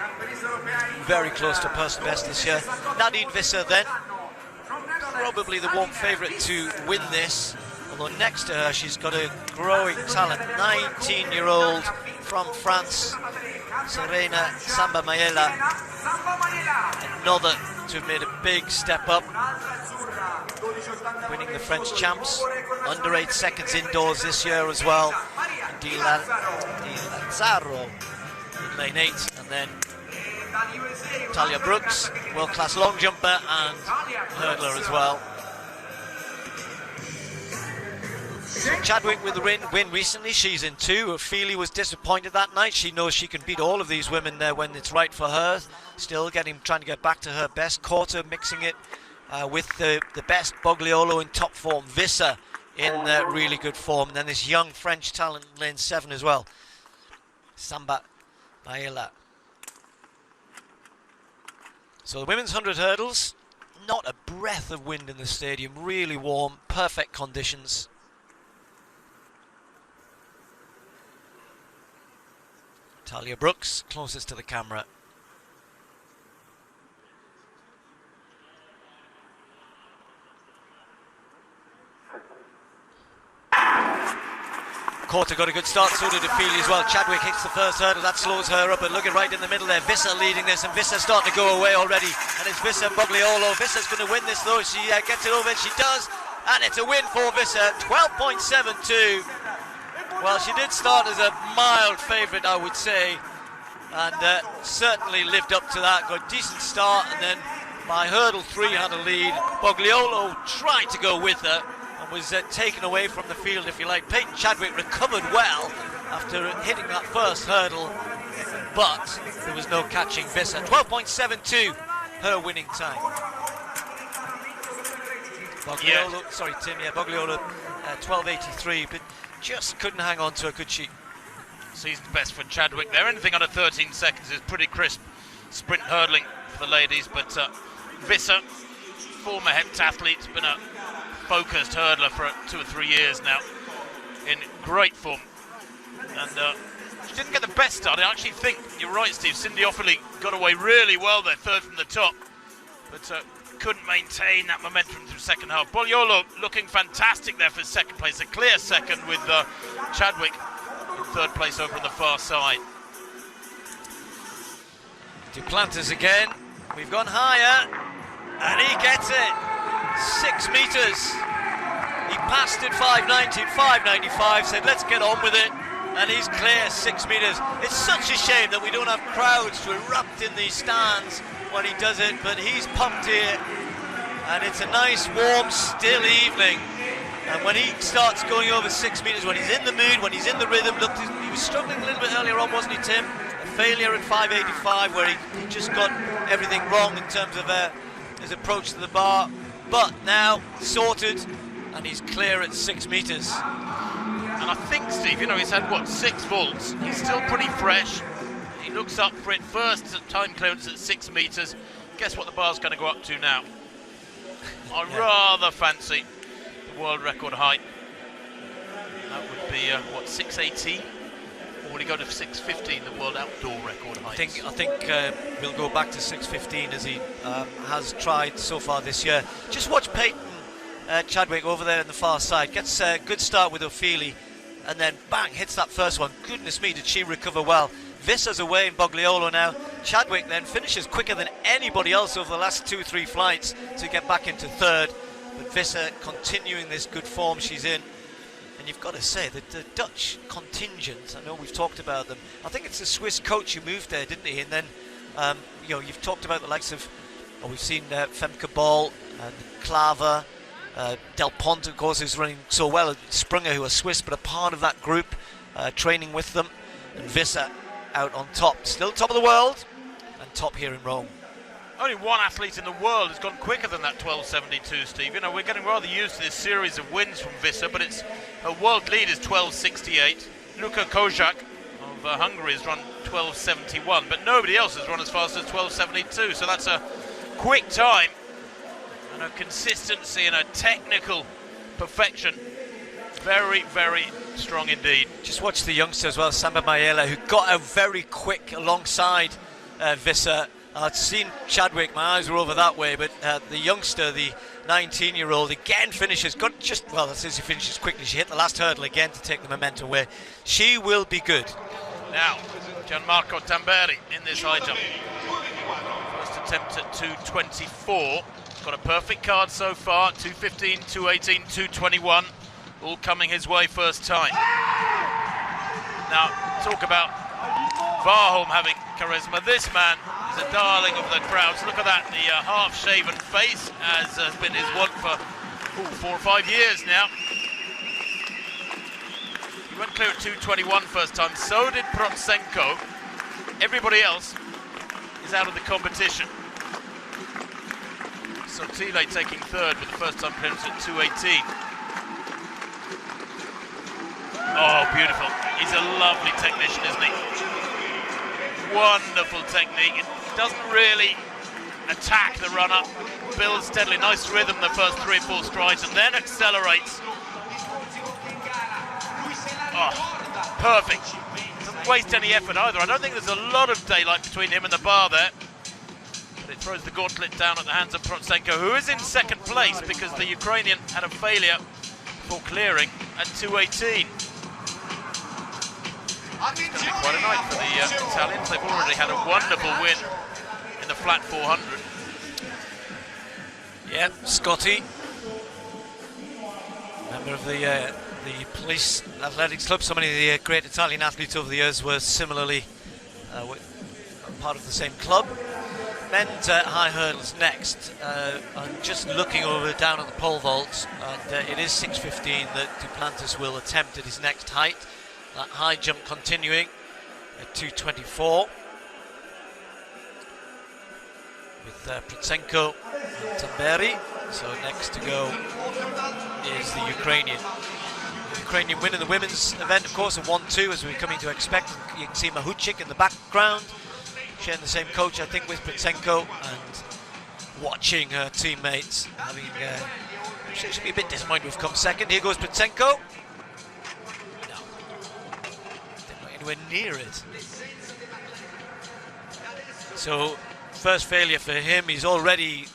Very close to personal best this year. Nadine Visser then, probably the one favourite to win this. Although next to her, she's got a growing talent. 19-year-old from France, Serena Samba Mayela. Another to have made a big step up, winning the French champs. Under 8 seconds indoors this year as well. Di Lazzaro in lane 8. And then Talia Brooks, world-class long jumper and hurdler as well. So Chadwick with the win recently. She's in 2. Feely was disappointed that night. She knows she can beat all of these women there when it's right for her. Still trying to get back to her best. Korte mixing it with the best. Bogliolo in top form. Visser in really good form. And then this young French talent in lane 7 as well. Samba Mayela. So the women's 100 hurdles. Not a breath of wind in the stadium. Really warm. Perfect conditions. Talia Brooks, closest to the camera. Korte got a good start, so did Feely as well. Chadwick hits the first hurdle, that slows her up, but looking right in the middle there. Visser leading this, and Visser starting to go away already. And it's Visser and Bogliolo. Visser's going to win this though. She gets it over, and she does. And it's a win for Visser, 12.72. Well, she did start as a mild favourite, I would say, and certainly lived up to that. Got a decent start, and then by hurdle 3 had a lead. Bogliolo tried to go with her and was taken away from the field, if you like. Peyton Chadwick recovered well after hitting that first hurdle, but there was no catching Visser. 12.72, her winning time. Bogliolo, sorry Tim, Bogliolo 12.83, but just couldn't hang on to her, could she? Season's best for Chadwick there. Anything under 13 seconds is pretty crisp sprint hurdling for the ladies, but Visser, former heptathlete, been a focused hurdler for 2 or 3 years now, in great form. And she didn't get the best start. I actually think, you're right Steve, Cindy Offaly got away really well there, third from the top, but couldn't maintain that momentum through second half. Bogliolo looking fantastic there for second place, a clear second with Chadwick in third place over on the far side. Duplantis again, we've gone higher, and he gets it, 6 metres. He passed it 5.90, 5.95, said let's get on with it, and he's clear 6 metres. It's such a shame that we don't have crowds to erupt in these stands when he does it, but he's pumped here, and it's a nice warm still evening, and when he starts going over 6 metres, when he's in the mood, when he's in the rhythm, look, he was struggling a little bit earlier on, wasn't he Tim? A failure at 5.85 where he just got everything wrong in terms of his approach to the bar, but now sorted, and he's clear at 6 metres. And I think Steve, you know, he's had what, 6 vaults, he's still pretty fresh. He looks up for it first time clearance at 6 metres, guess what the bar's going to go up to now? I rather fancy the world record height. That would be, what, 618? Or will he go to 615, the world outdoor record height? I think we'll go back to 615 as he has tried so far this year. Just watch Peyton Chadwick over there on the far side. Gets a good start with Ofili, and then bang, hits that first one. Goodness me, did she recover well. Visser's away in Bogliolo now. Chadwick then finishes quicker than anybody else over the last 2-3 flights to get back into third. But Visser continuing this good form she's in. And you've got to say that the Dutch contingent, I know we've talked about them. I think it's the Swiss coach who moved there, didn't he? And then, you've talked about the likes of, we've seen Femke Ball and Klaver, Del Pont, of course, who's running so well, and Sprunger, who are Swiss, but a part of that group, training with them. And Visser out on top, still top of the world, and top here in Rome. Only one athlete in the world has gone quicker than that 12.72, Steve. You know, we're getting rather used to this series of wins from Visser, but it's a world lead is 12.68. Luka Kozak of Hungary has run 12.71, but nobody else has run as fast as 12.72. So that's a quick time and a consistency and a technical perfection. Very, very strong indeed. Just watch the youngster as well, Samba Mayela, who got out very quick alongside Visser. I'd seen Chadwick, my eyes were over that way, but the youngster, the 19-year-old, again finishes, as soon as she finishes quickly, she hit the last hurdle again to take the momentum away. She will be good. Now, Gianmarco Tamberi in this high jump. First attempt at 2.24. Got a perfect card so far, 2.15, 2.18, 2.21, all coming his way first time. Now, talk about Warholm having charisma. This man is a darling of the crowds. Look at that, the half-shaven face, as has been his want for 4 or 5 years now. He went clear at 2.21 first time, so did Protsenko. Everybody else is out of the competition. Sotile taking third with the first time clearance at 2.18. Oh, beautiful. He's a lovely technician, isn't he? Wonderful technique. It doesn't really attack the run-up. Builds steadily. Nice rhythm the first 3 or 4 strides, and then accelerates. Oh, perfect. Doesn't waste any effort either. I don't think there's a lot of daylight between him and the bar there. But it throws the gauntlet down at the hands of Protsenko, who is in second place because the Ukrainian had a failure for clearing at 2.18. It's going to be quite a night for the Italians. They've already had a wonderful win in the flat 400. Yeah, Scotty, member of the Police Athletics Club. So many of the great Italian athletes over the years were similarly part of the same club. Men's high hurdles next. I'm just looking over down at the pole vaults, and it is 6.15 that Duplantis will attempt at his next height. That high jump continuing at 2.24 with Protsenko and Tamberi. So next to go is the Ukrainian. Ukrainian win in the women's event, of course, a 1-2 as we're coming to expect. You can see Mahuchik in the background, sharing the same coach, I think, with Protsenko, and watching her teammates having. She should be a bit disappointed we've come second. Here goes Protsenko. Anywhere near it. So first failure for him. He's already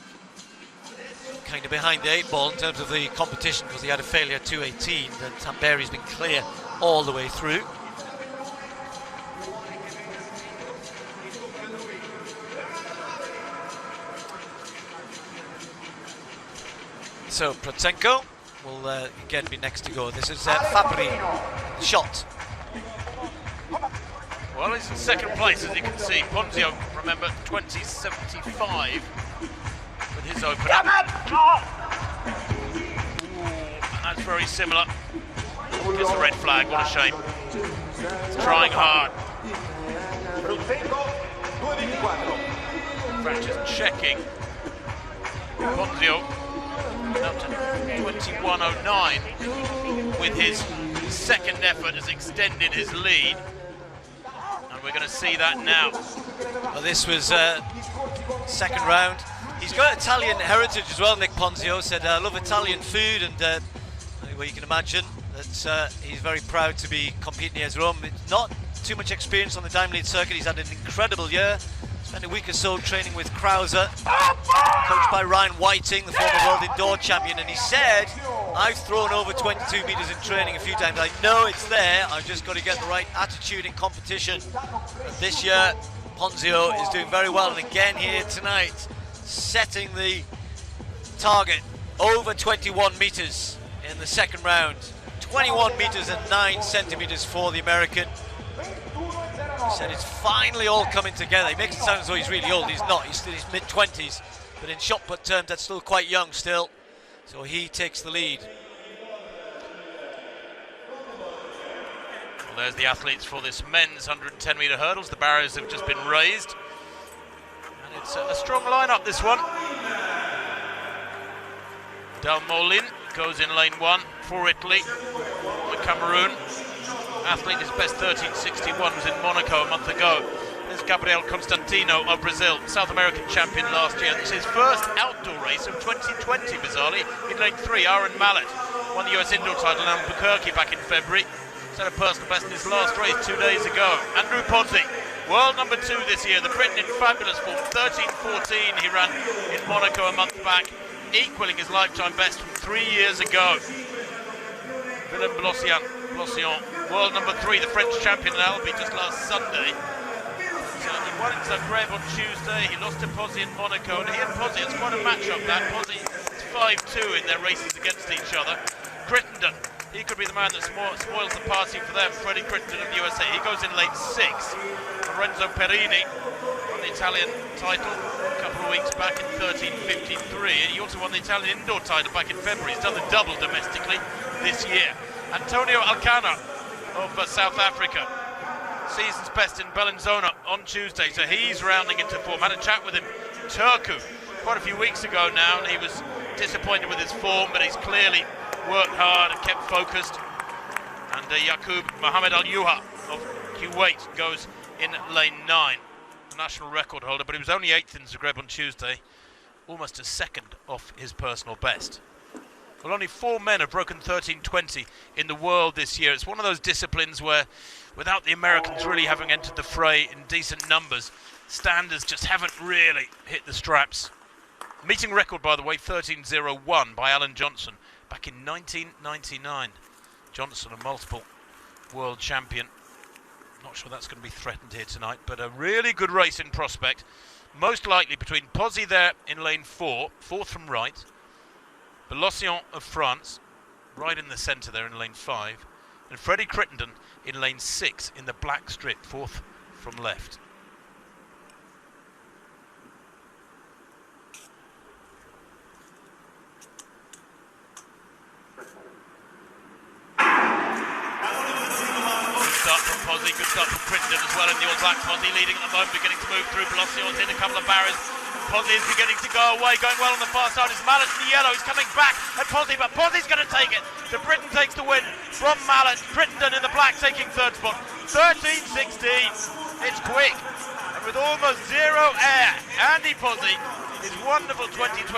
kind of behind the 8 ball in terms of the competition because he had a failure at 2.18, and Tamberi's been clear all the way through. So Protsenko will again be next to go. This is Fabri, shot. Well, he's in second place, as you can see. Ponzio, remember, 20.75 with his opener. And that's very similar. Just a red flag, what a shame. He's trying hard. Francis checking. Ponzio up to 21.09 with his second effort has extended his lead. And we're going to see that now. Well, this was second round. He's got Italian heritage as well, Nick Ponzio. Said, I love Italian food, and well, you can imagine that he's very proud to be competing here as Rome. Not too much experience on the Diamond League circuit. He's had an incredible year. Spent a week or so training with Krauser, coached by Ryan Whiting, the former world indoor champion, and he said, I've thrown over 22 meters in training a few times. I know it's there, I've just got to get the right attitude in competition. And this year, Ponzio is doing very well, and again here tonight, setting the target over 21 meters in the second round. 21 meters and 9 centimeters for the American. He said it's finally all coming together. He makes it sound as though he's really old. He's not. He's still in his mid-20s. But in shot put terms, that's still quite young still. So he takes the lead. Well, there's the athletes for this men's 110 metre hurdles. The barriers have just been raised. And it's a strong lineup, this one. Dalmolin goes in lane 1 for Italy. The Cameroon athlete, his best 13.61 was in Monaco a month ago. There's Gabriel Constantino of Brazil, South American champion last year. It's his first outdoor race of 2020, bizarrely. In lane 3, Aaron Mallet won the US indoor title in Albuquerque back in February. Set a personal best in his last race 2 days ago. Andrew Pozzi, world number 2 this year. The Briton in fabulous form, 13.14 he ran in Monaco a month back, equaling his lifetime best from 3 years ago. Willem Blossian, world number 3, the French champion in Albi just last Sunday. So he won in Zagreb on Tuesday. He lost to Pozzi in Monaco, and he and Pozzi, it's quite a match-up that. Pozzi is 5-2 in their races against each other. Crittenden, he could be the man that spoils the party for them. Freddie Crittenden of the USA, he goes in lane 6. Lorenzo Perini won the Italian title a couple of weeks back in 13.53, and he also won the Italian indoor title back in February. He's done the double domestically this year. Antonio Alcana of South Africa, season's best in Bellinzona on Tuesday, so he's rounding into form. Had a chat with him in Turku quite a few weeks ago now, and he was disappointed with his form, but he's clearly worked hard and kept focused. And Yaqub Mohammed Al-Yuha of Kuwait goes in lane 9, the national record holder, but he was only 8th in Zagreb on Tuesday, almost a second off his personal best. Well, only 4 men have broken 13.20 in the world this year. It's one of those disciplines where, without the Americans really having entered the fray in decent numbers, standards just haven't really hit the straps. Meeting record, by the way, 13.01 by Alan Johnson back in 1999. Johnson, a multiple world champion. Not sure that's going to be threatened here tonight, but a really good race in prospect. Most likely between Pozzi there in lane 4, 4th from right, Belossian of France, right in the centre there in lane 5, and Freddie Crittenden in lane 6 in the black strip, 4th from left. Good start from Pozzi, good start from Crittenden as well in the all-black. Pozzi leading at the moment, beginning to move through. Belossian's in a couple of barriers. Pozzi is beginning to go away, going well on the far side. It's Mallet in the yellow, he's coming back at Pozzi, but Pozzi's going to take it. The Briton takes the win from Mallet. Crittenden in the black taking 3rd spot. 13.16, it's quick. And with almost 0 air, Andy Pozzi, his wonderful 2020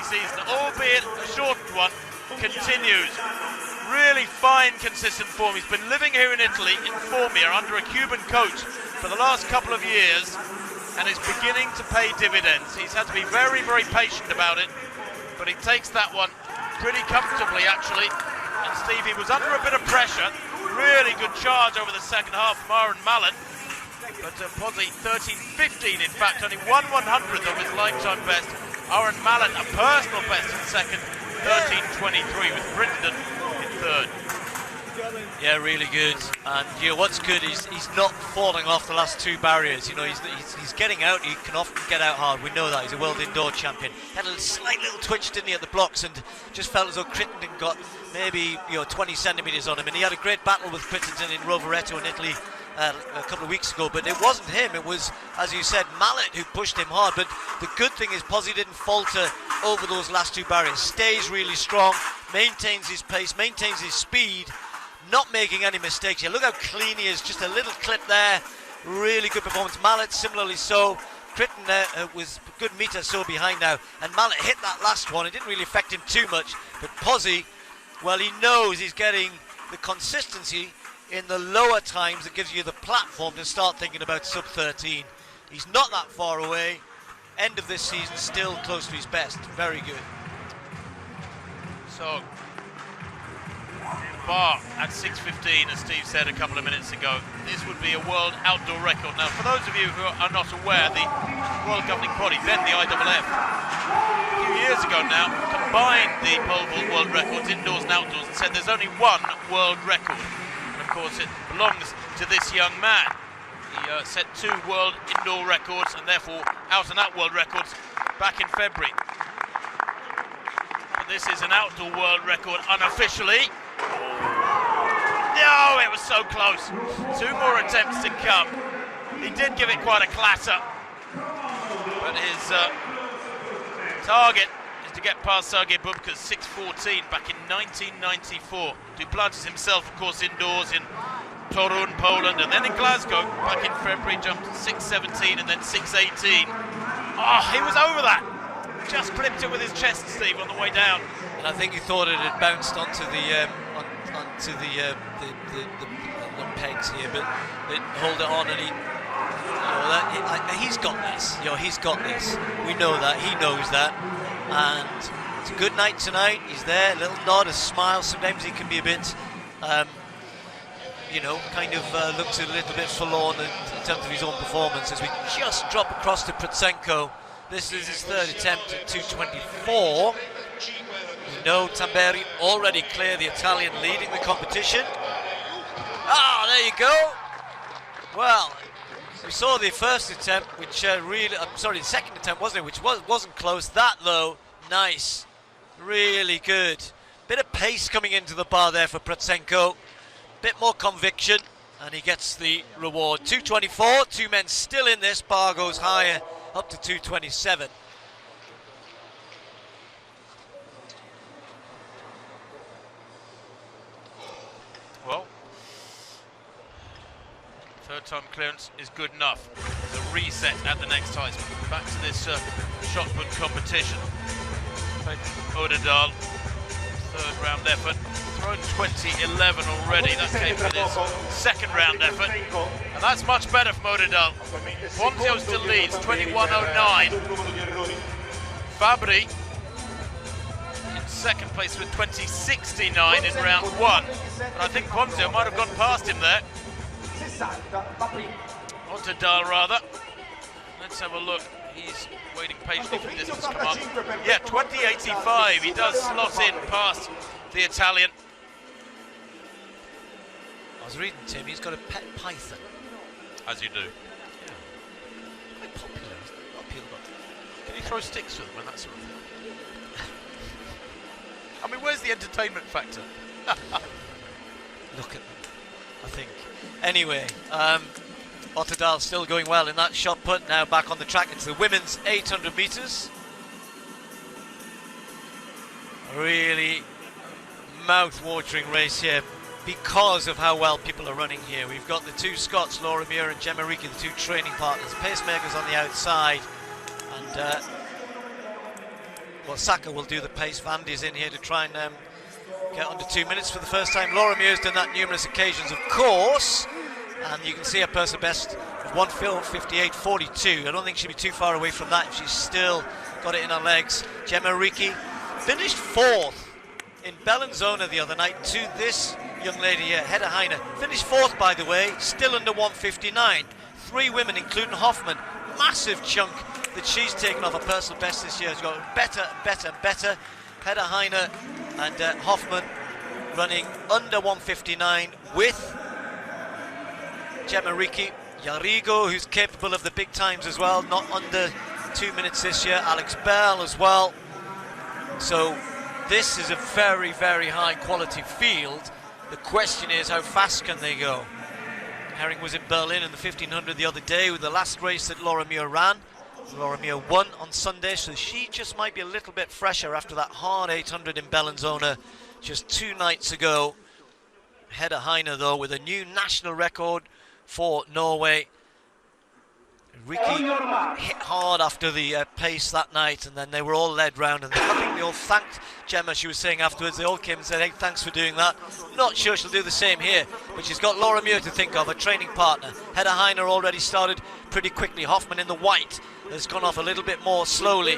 season, albeit a shortened one, continues. Really fine, consistent form. He's been living here in Italy, in Formia, under a Cuban coach for the last couple of years, and is beginning to pay dividends. He's had to be very, very patient about it, but he takes that one pretty comfortably, actually. And Steve, he was under a bit of pressure. Really good charge over the second half from Aaron Mallet. But Pozzi, 13.15, in fact, only 1/100th of his lifetime best. Aaron Mallet, a personal best in second, 13.23, with Crittenden in 3rd. Yeah, really good. And you know what's good is he's not falling off the last 2 barriers. You know, he's getting out. He can often get out hard. We know that. He's a world indoor champion. Had a slight little twitch, didn't he, at the blocks, and just felt as though Crittenden got maybe 20 centimeters on him. And he had a great battle with Crittenden in Rovereto in Italy a couple of weeks ago. But it wasn't him. It was, as you said, Mallet who pushed him hard. But the good thing is Pozzi didn't falter over those last 2 barriers. Stays really strong, maintains his pace, maintains his speed. Not making any mistakes here. Look how clean he is. Just a little clip there. Really good performance. Mallet similarly so. Critton was a good metre or so behind now, and Mallet hit that last one. It didn't really affect him too much, but Pozzi, well, he knows he's getting the consistency in the lower times that gives you the platform to start thinking about sub 13. He's not that far away. End of this season, still close to his best. Very good. So, bar at 6:15, as Steve said a couple of minutes ago, this would be a world outdoor record. Now, for those of you who are not aware, the World Governing Body, then the IAAF, a few years ago now, combined the pole vault world records, indoors and outdoors, and said there's only one world record. And of course, it belongs to this young man. He set 2 world indoor records, and therefore out and out world records back in February. But this is an outdoor world record unofficially. No, it was so close. 2 more attempts to come. He did give it quite a clatter, but his target is to get past Sergei Bubka's 6:14 back in 1994. Duplantis himself, of course, indoors in Torun, Poland, and then in Glasgow back in February, jumped 6:17 and then 6:18. Oh, he was over that. Just clipped it with his chest, Steve, on the way down. And I think he thought it had bounced onto the pegs here, but it hold it on, and he's got this. He's got this. We know that. He knows that. And it's a good night tonight. He's there, a little nod, a smile. Sometimes he can be a bit, looks a little bit forlorn in terms of his own performance. As we just drop across to Protsenko. This is his 3rd attempt at 2:24. We know Tamberi already clear, the Italian leading the competition. Ah, there you go. Well, we saw the first attempt, which the second attempt, wasn't it? Which wasn't close. That though, nice, really good. Bit of pace coming into the bar there for Protsenko. Bit more conviction, and he gets the reward. 2:24. 2 men still in this. Bar goes higher, up to 2:27. Well, 3rd time clearance is good enough. There's a reset at the next height. Back to this shot put competition. Odendaal, 3rd round effort. Thrown 2011 already. That came with his 2nd round effort. And that's much better from Odendaal. Ponzio still leads, 21.09. Fabri in 2nd place with 20.69 in round 1. But I think Ponzio might have gone past him there. Odendaal rather. Let's have a look. He's waiting patiently for this to come up. Yeah, 20.85. He does slot in past the Italian. I was reading, Tim, he's got a pet python. As you do. Yeah. Quite popular. A lot of people got. Can you throw sticks with them and that sort of thing? I mean, where's the entertainment factor? Look at them, I think. Anyway, Otterdal still going well in that shot put. Now back on the track. It's the women's 800 metres. Really mouth-watering race here because of how well people are running here. We've got the 2 Scots, Laura Muir and Gemma Reekie, the 2 training partners. Pacemakers on the outside, and Saka will do the pace. Vandy's in here to try and get under 2 minutes for the first time. Laura Muir's done that numerous occasions, of course, and you can see her personal best of 1:58.42. I don't think she'll be too far away from that if she's still got it in her legs. Gemma Reekie finished 4th in Bellinzona the other night to this young lady here, Hedda Heine. Finished 4th, by the way, still under 1:59. 3 women, including Hoffman. Massive chunk that she's taken off her personal best this year. She's got better and better and better. Hedda Heine and Hoffman running under 1:59 with Gemma Reekie. Yarigo, who's capable of the big times as well, not under 2 minutes this year. Alex Bell as well. So this is a very, very high quality field. The question is, how fast can they go? Herring was in Berlin in the 1500 the other day with the last race that Laura Muir ran. Laura Muir won on Sunday, so she just might be a little bit fresher after that hard 800 in Bellinzona just 2 nights ago. Hedda Heine, though, with a new national record for Norway. Ricky hit hard after the pace that night, and then they were all led round, and I think they all thanked Gemma. She was saying afterwards, they all came and said, hey, thanks for doing that. Not sure she'll do the same here, but she's got Laura Muir to think of, a training partner. Hedda Heiner already started pretty quickly. Hoffman in the white has gone off a little bit more slowly,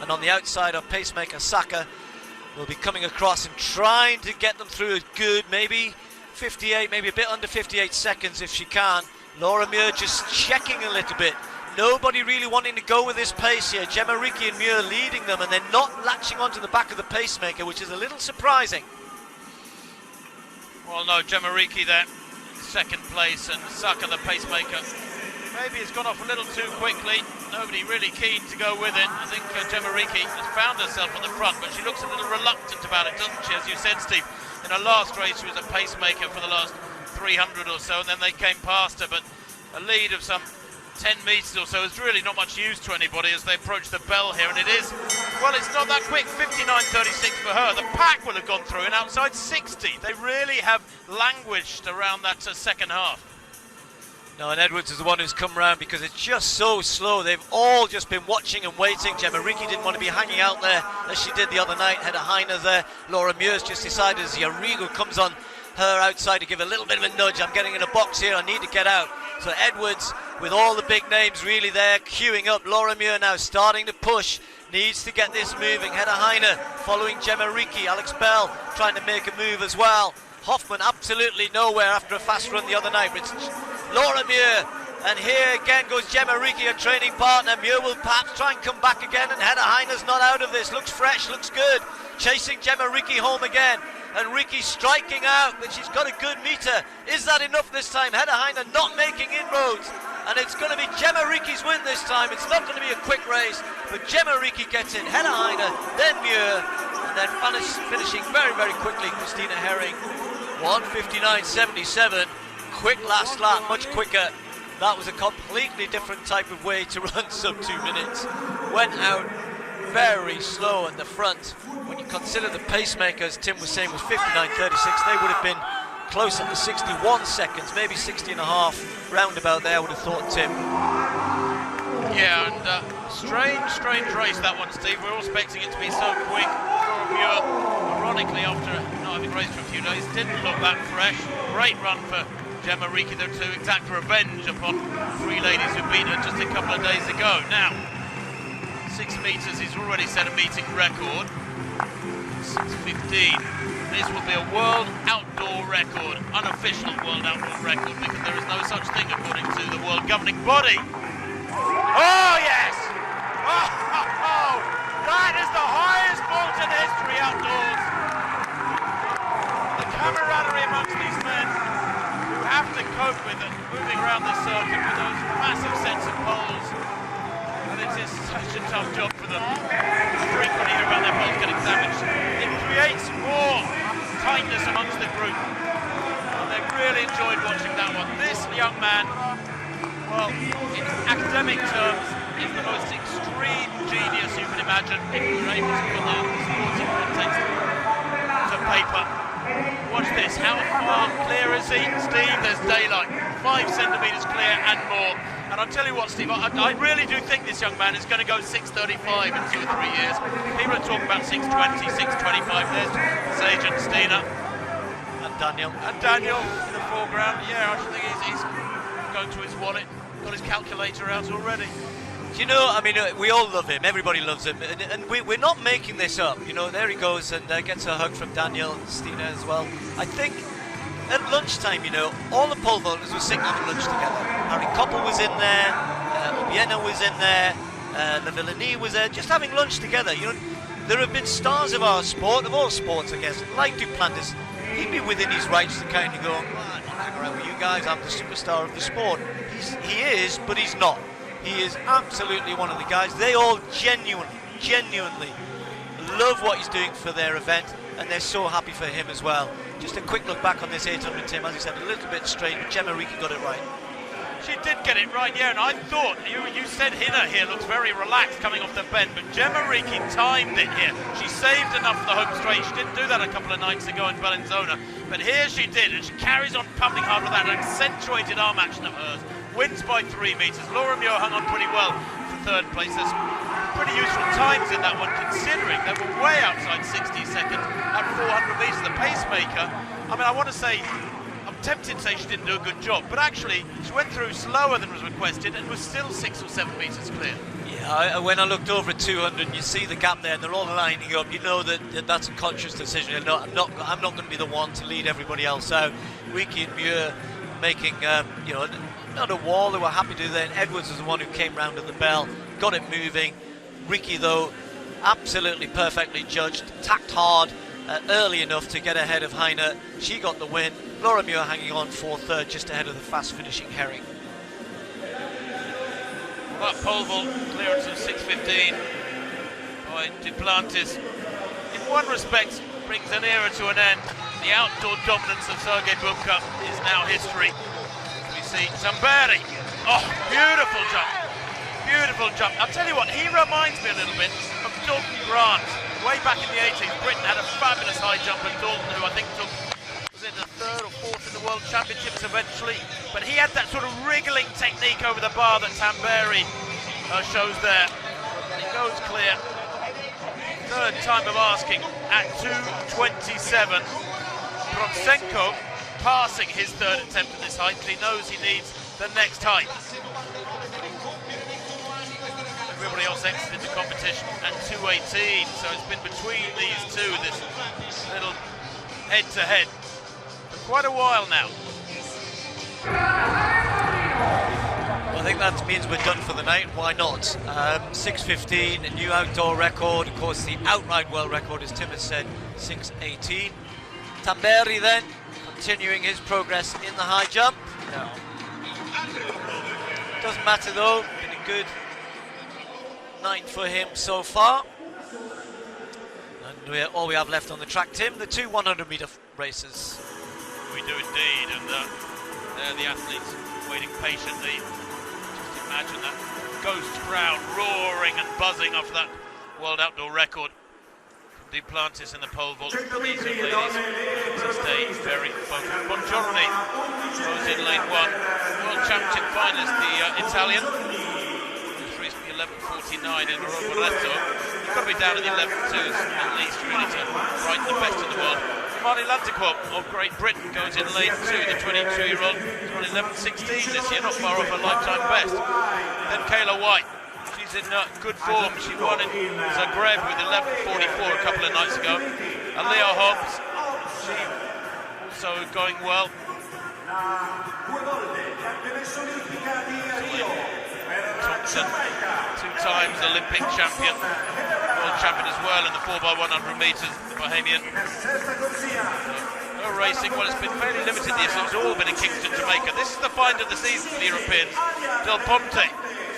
and on the outside of pacemaker Saka will be coming across and trying to get them through a good maybe 58, maybe a bit under 58 seconds if she can. Laura Muir just checking a little bit. Nobody really wanting to go with this pace here. Gemma Ricci and Muir leading them, and they're not latching onto the back of the pacemaker, which is a little surprising. Well, no, Gemma Ricci there, second place, and Saka, the pacemaker, maybe has gone off a little too quickly. Nobody really keen to go with it. I think Gemma Ricci has found herself on the front, but she looks a little reluctant about it, doesn't she? As you said, Steve, in her last race, she was a pacemaker for the last 300 or so, and then they came past her, but a lead of some 10 metres or so is really not much use to anybody as they approach the bell here, and it is, well, it's not that quick. 59.36 for her. The pack will have gone through in outside 60. They really have languished around that second half. No, and Edwards is the one who's come round because it's just so slow. They've all just been watching and waiting. Gemma Ricci didn't want to be hanging out there as she did the other night. Hedda Heiner there. Laura Muir's just decided as Yarrigo comes on her outside to give a little bit of a nudge. I'm getting in a box here, I need to get out. So Edwards, with all the big names really there, queuing up. Laura Muir now starting to push, needs to get this moving. Hedda Heiner following Gemma Ricci. Alex Bell trying to make a move as well. Hoffman absolutely nowhere after a fast run the other night. It's Laura Muir, and here again goes Gemma Ricci, a training partner. Muir will perhaps try and come back again, and Hedda Heiner's not out of this. Looks fresh, looks good. Chasing Gemma Ricci home again. And Ricci striking out, but she's got a good meter. Is that enough this time? Hedda Heiner not making inroads, and it's going to be Gemma Ricci's win this time. It's not going to be a quick race, but Gemma Ricci gets in. Hedda Heiner, then Muir, and then finishing very, very quickly, Christina Herring. 1:59.77. Quick last lap, much quicker. That was a completely different type of way to run sub 2 minutes. Went out very slow at the front. When you consider the pacemaker, as Tim was saying, was 59.36, they would have been closer to 61 seconds, maybe 60 and a half, roundabout there, I would have thought, Tim. Yeah, and strange race that one, Steve. We're all expecting it to be so quick. Laura Muir, ironically, after not having raced for a few days, didn't look that fresh. Great run for Gemma Ricci there to exact revenge upon three ladies who beat her just a couple of days ago. Now, 6 metres, he's already set a meeting record. 6:15. This will be a world outdoor record, unofficial world outdoor record, because there is no such thing according to the world governing body. Oh yes! Oh, that is the highest vault in history outdoors. The camaraderie amongst these men who have to cope with it, moving around the circuit with those massive sets of poles. And it is such a tough job for them. Frequently hear about their poles getting damaged. It creates more tightness amongst the group. And they really enjoyed watching that one. This young man, well, in academic terms, is the most extreme genius you can imagine if we were able to put the sporting context to paper. Watch this, how far clear is he? Steve, there's daylight, 5 centimetres clear and more. And I'll tell you what, Steve, I really do think this young man is going to go 6:35 in 2 or 3 years. People are talking about 6:20, 6:25. There's Sage and Stina. And Daniel. And Daniel in the foreground. Yeah, I think he's going to his wallet, got his calculator out already. You know, I mean, we all love him, everybody loves him, and we're not making this up. You know, there he goes and gets a hug from Daniel and Stina as well. I think at lunchtime, you know, all the pole vaulters were sitting having lunch together. Harry Koppel was in there, Obiena was in there, Le Villani was there, just having lunch together. You know, there have been stars of our sport, of all sports, I guess, like Duplantis. He'd be within his rights to kind of go, oh, I'm not hanging around with you guys, I'm the superstar of the sport. He is, but he's not. He is absolutely one of the guys. They all genuinely love what he's doing for their event, and they're so happy for him as well. Just a quick look back on this 800, Tim. As I said, a little bit strange, but Gemma Ricci got it right. She did get it right, yeah, and I thought, you said Hinner here looks very relaxed coming off the bend, but Gemma Ricci timed it here. She saved enough for the home straight. She didn't do that a couple of nights ago in Bellinzona, but here she did, and she carries on pumping hard with that accentuated arm action of hers. wins by 3 metres. Laura Muir hung on pretty well for third place. There's pretty useful times in that one, considering they were way outside 60 seconds at 400 metres. The pacemaker, I mean, I want to say, I'm tempted to say she didn't do a good job, but actually she went through slower than was requested and was still 6 or 7 metres clear. Yeah, when I looked over at 200 and you see the gap there and they're all lining up, you know that's a conscious decision. I'm not going to be the one to lead everybody else out. Ricky and Muir making, not a wall. They were happy to do that. Edwards was the one who came round at the bell, got it moving. Ricky, though, absolutely perfectly judged, tacked hard early enough to get ahead of Heine. She got the win. Laura Muir hanging on for third, just ahead of the fast-finishing Herring. That pole vault clearance of 6:15 by Duplantis, in one respect, brings an era to an end. The outdoor dominance of Sergei Bubka is now history. We see Tamberi. Oh, beautiful jump. Beautiful jump. I'll tell you what, he reminds me a little bit of Dalton Grant. Way back in the 80s, Britain had a fabulous high jump, and Dalton, who I think took, was it the 3rd or 4th in the World Championships eventually, but he had that sort of wriggling technique over the bar that Tamberi shows there. He goes clear. Third time of asking at 2:27. Protsenko passing his third attempt at this height, but he knows he needs the next height. Everybody else exited the competition at 2:18, so it's been between these two, this little head-to-head, for quite a while now. Well, I think that means we're done for the night. Why not? 6:15, a new outdoor record. Of course, the outright world record, as Tim has said, 6:18. Tamberi then, continuing his progress in the high jump. No. Doesn't matter though, been a good night for him so far. And all we have left on the track, Tim, the 2 100-metre races. We do indeed, and there the athletes waiting patiently. Just imagine that ghost crowd roaring and buzzing after that world outdoor record. Duplantis in the pole vault. These young ladies to stay very focused. Bongiorni goes in lane 1. World Championship finalist, the Italian. Who's recently 11:49 in Rovereto. You've got to be down in the 11.2s at least, really, to ride the best in the world. Marnie Lantiquot of Great Britain goes in lane 2. The 22-year-old is on 11.16 this year, not far off her lifetime best. Then Kayla White. She's in good form. She won in Zagreb with 11.44 a couple of nights ago. And Leo Hobbs, she also going well. Thompson, 2 times Olympic champion, world champion as well in the 4x100 metres, the Bahamian. Her racing, well, it's been fairly limited this year. It's all been in Kingston, Jamaica. This is the find of the season for the Europeans. Del Ponte,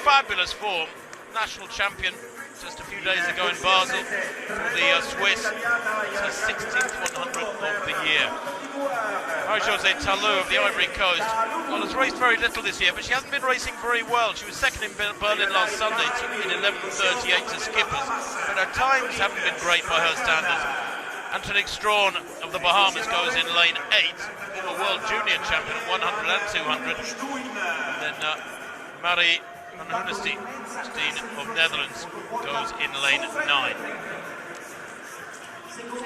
fabulous form. National champion just a few days ago in Basel for the Swiss. It's her 16th 100 of the year. Marie-Josée Tallou of the Ivory Coast, well, has raced very little this year, but she hasn't been racing very well. She was second in Berlin last Sunday in 11:38 to skippers, but her times haven't been great by her standards. Antonique Strawn of the Bahamas goes in lane 8, former world junior champion at 100 and 200. And then Marie Van Hoenestein of Netherlands goes in lane 9.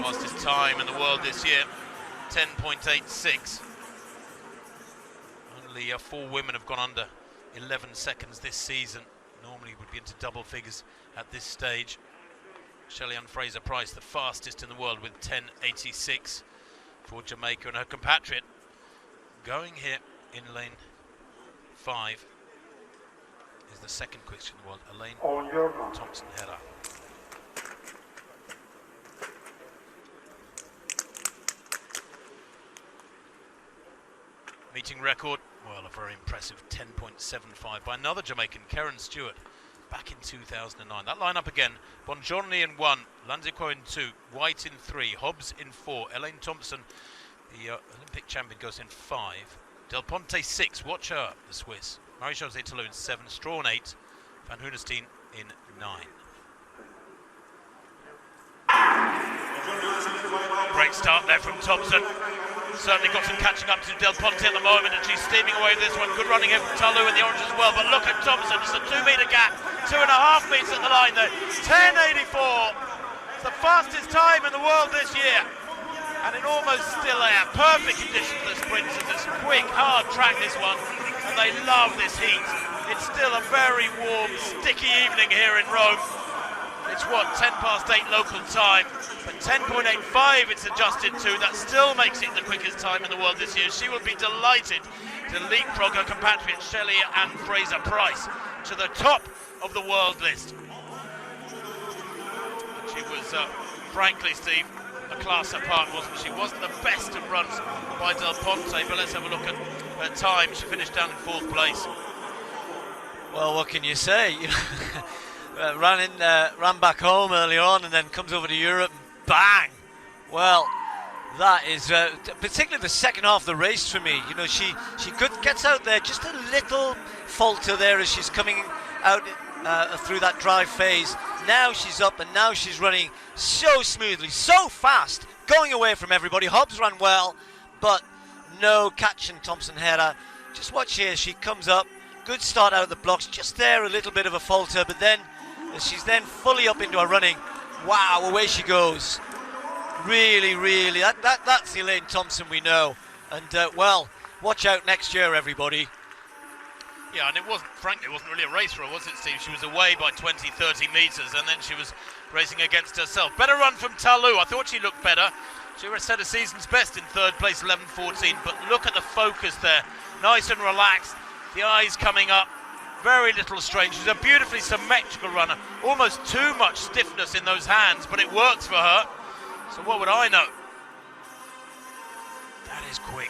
Fastest time in the world this year, 10.86. Only 4 women have gone under 11 seconds this season. Normally would be into double figures at this stage. Shelly-Ann Fraser-Pryce, the fastest in the world with 10.86 for Jamaica, and her compatriot going here in lane 5 is the second quickest in the world, Elaine Thompson-Herah. Meeting record, well, a very impressive 10.75 by another Jamaican, Karen Stewart, back in 2009. That lineup again: Bongiorni in 1, Lantiquot in 2, White in 3, Hobbs in 4, Elaine Thompson, the Olympic champion, goes in 5, Del Ponte 6, watch her, the Swiss, Marie-Josée Tallou in 7, Strawn 8, Van Hoenestein in 9. Great start there from Thompson. certainly got some catching up to Del Ponte at the moment, and she's steaming away with this one. Good running here from Talu in the orange as well, but look at Thompson, it's a 2-metre gap, 2.5 metres at the line there. 10.84, it's the fastest time in the world this year, and in almost still air. Perfect conditions for the sprinters. It's quick, hard track this one, and they love this heat. It's still a very warm, sticky evening here in Rome. It's 10:08 local time, but 10.85 it's adjusted to. That still makes it the quickest time in the world this year. She will be delighted to leapfrog her compatriots Shelley and Fraser Price to the top of the world list. She was, frankly, Steve, a class apart, wasn't she? Wasn't the best of runs by Del Ponte, but let's have a look at her time. She finished down in 4th place. Well, what can you say? Ran back home earlier on and then comes over to Europe and bang! Well, that is particularly the second half of the race for me. You know, she gets out there just a little falter there as she's coming out through that drive phase. Now she's up and now she's running so smoothly, so fast, going away from everybody. Hobbs ran well, but no catching Thompson Herah. Just watch here, she comes up, good start out of the blocks, just there a little bit of a falter, but then she's then fully up into her running. Wow, away she goes. Really, really, that's the Elaine Thompson we know. And, well, watch out next year, everybody. Yeah, and frankly, it wasn't really a race for her, was it, Steve? She was away by 20, 30 metres, and then she was racing against herself. Better run from Talu. I thought she looked better. She set a season's best in 3rd place, 11.14, but look at the focus there. Nice and relaxed, the eyes coming up. Very little strain. She's a beautifully symmetrical runner. Almost too much stiffness in those hands, but it works for her. So what would I know? That is quick.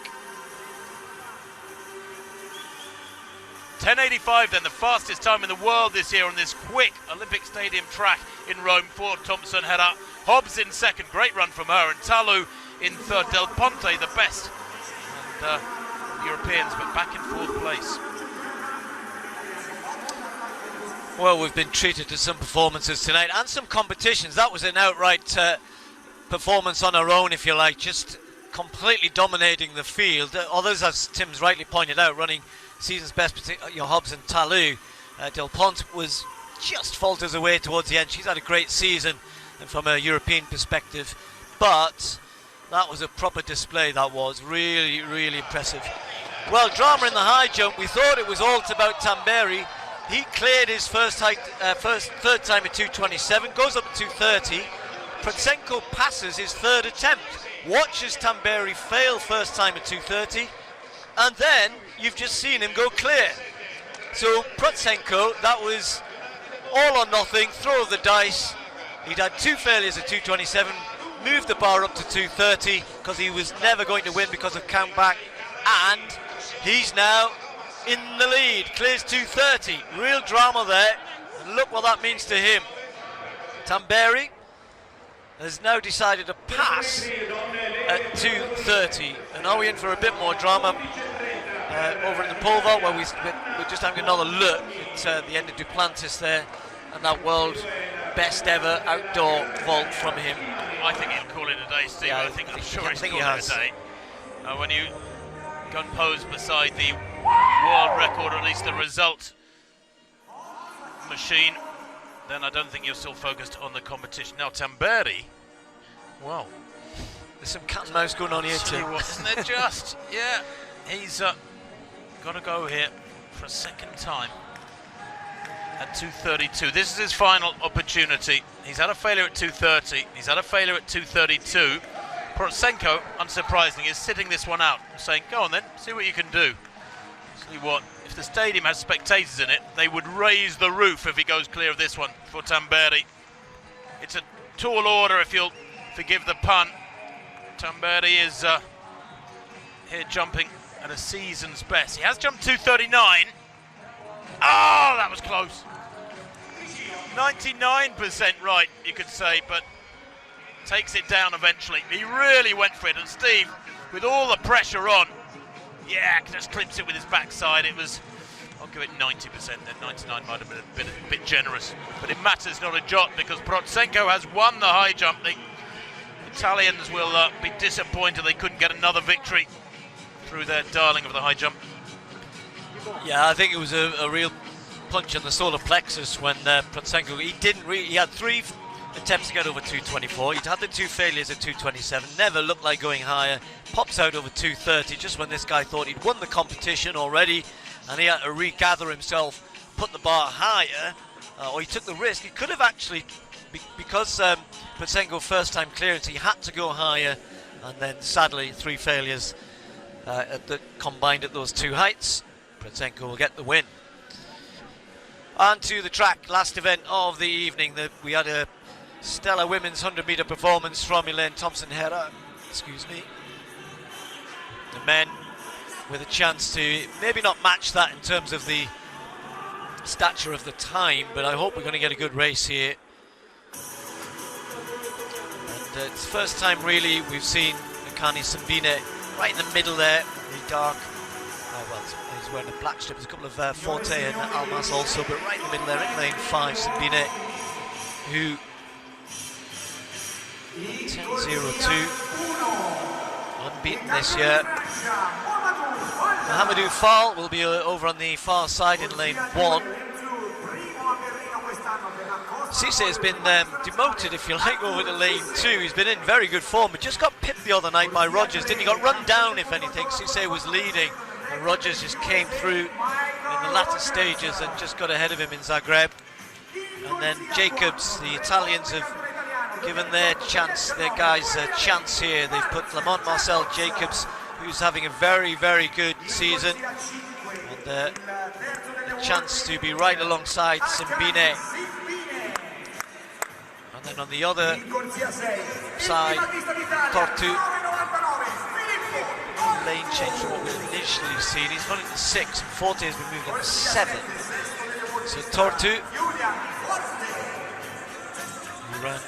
10.85 then, the fastest time in the world this year on this quick Olympic Stadium track in Rome for Thompson Herah. Hobbs in 2nd, great run from her, and Talu in 3rd. Del Ponte the best. And Europeans, but back in 4th place. Well, we've been treated to some performances tonight and some competitions. That was an outright performance on her own, if you like, just completely dominating the field. Others, as Tim's rightly pointed out, running season's best, your Hobbs and Talu. Del Ponte was just falters away towards the end. She's had a great season and from a European perspective, but that was a proper display. That was really, really impressive. Well, drama in the high jump. We thought it was all about Tamberi. He cleared his third time at 2:27, goes up at 2:30. Protsenko passes his 3rd attempt, watches Tamberi fail first time at 2:30, and then you've just seen him go clear. So Protsenko, that was all or nothing, throw of the dice. He'd had 2 failures at 2:27, moved the bar up to 2:30 because he was never going to win because of countback, and he's now in the lead, clears 2:30. Real drama there, and look what that means to him. Tamberi has now decided to pass at 2:30, and are we in for a bit more drama over at the pole vault, where we're just having another look at the end of Duplantis there, and that world best ever outdoor vault from him. I think he'll call it a day, Steve. Yeah, I'm sure he's called it a day. When you go and pose beside the world record, or at least the result machine, then I don't think you're still focused on the competition. Now Tamberi, well, there's some cat and mouse going on here too. Isn't there just? Yeah, he's got to go here for a 2nd time at 2:32. This is his final opportunity. He's had a failure at 2:30. He's had a failure at 2:32. Protsenko, unsurprisingly, is sitting this one out, saying, go on then, see what you can do. See what, if the stadium has spectators in it, they would raise the roof if he goes clear of this one for Tamberi. It's a tall order, if you'll forgive the pun. Tamberi is here jumping at a season's best. He has jumped 2:39. Oh, that was close. 99% right, you could say, but takes it down eventually. He really went for it, and Steve, with all the pressure on, yeah, just clips it with his backside. It was, I'll give it 90%, then 99 might have been a bit generous, but it matters not a jot because Protsenko has won the high jump. The Italians will be disappointed they couldn't get another victory through their darling of the high jump. Yeah, I think it was a real punch on the solar plexus when Protsenko, he had 3 attempts to get over 224. He'd had the 2 failures at 227, never looked like going higher, pops out over 230 just when this guy thought he'd won the competition already, and he had to regather himself, put the bar higher, or he took the risk. He could have actually, because Protsenko first time clearance, he had to go higher, and then sadly 3 failures combined at those 2 heights. Protsenko will get the win. On to the track, last event of the evening. We had a stellar women's 100-meter performance from Elaine Thompson-Herah. Excuse me. The men with a chance to maybe not match that in terms of the stature of the time, but I hope we're going to get a good race here. And it's the first time really we've seen Akani Simbine right in the middle there, really dark. Well, he's wearing a black strip. There's a couple of Forte and Almas also, but right in the middle there in lane 5, Simbine, who 10.02, unbeaten this year. Mohamedou Fall will be over on the far side in lane 1. Cisse has been demoted, if you like, over to lane 2. He's been in very good form, but just got pipped the other night by Rogers, didn't he? Got run down, if anything. Cisse was leading, and Rogers just came through in the latter stages and just got ahead of him in Zagreb. And then Jacobs, the Italians have given their guys a chance here. They've put Lamont Marcel Jacobs, who's having a very, very good season, and a chance to be right alongside Simbine. And then on the other side, Tortu. Lane change from what we've initially seen. He's running to 6, and Forte has been moving up to 7. So Tortu, who ran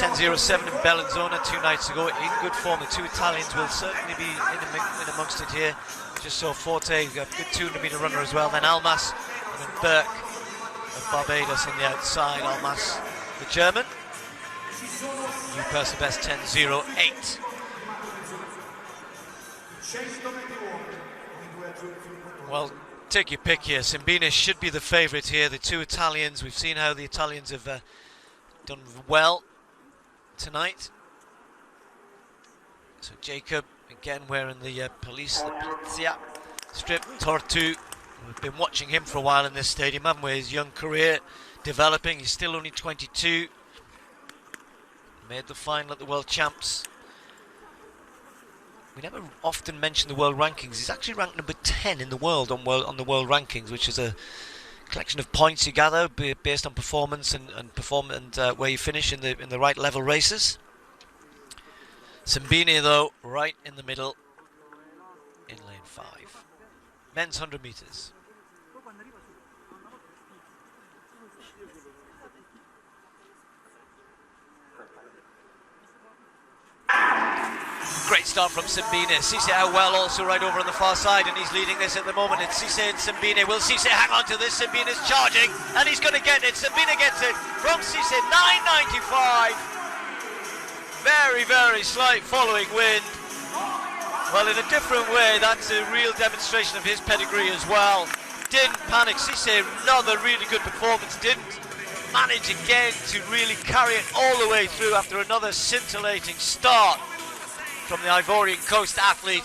10.07 in Bellinzona 2 nights ago, in good form. The 2 Italians will certainly be in amongst it here. Just saw Forte, a good 200-meter runner as well. Then Almas, and then Burke of Barbados on the outside. Almas, the German. New personal best 10.08. Well, take your pick here. Simbine should be the favourite here. The 2 Italians, we've seen how the Italians have done well tonight. So Jacob, again wearing the Polizia strip. Tortu, we've been watching him for a while in this stadium, haven't we? His young career developing. He's still only 22. Made the final at the World Champs. We never often mention the world rankings. He's actually ranked number 10 in the world on the world rankings, which is a collection of points you gather based on performance and where you finish in the right level races. Simbine though, right in the middle in lane 5. Men's 100 meters. Great start from Simbine. Cisse out well also right over on the far side, and he's leading this at the moment. It's Cisse and Simbine. Will Cisse hang on to this? Simbine is charging, and he's going to get it. Simbine gets it from Cisse, 9.95. Very, very slight following wind. Well, in a different way, that's a real demonstration of his pedigree as well. Didn't panic. Cisse, another really good performance. Didn't manage again to really carry it all the way through after another scintillating start from the Ivorian Coast athlete.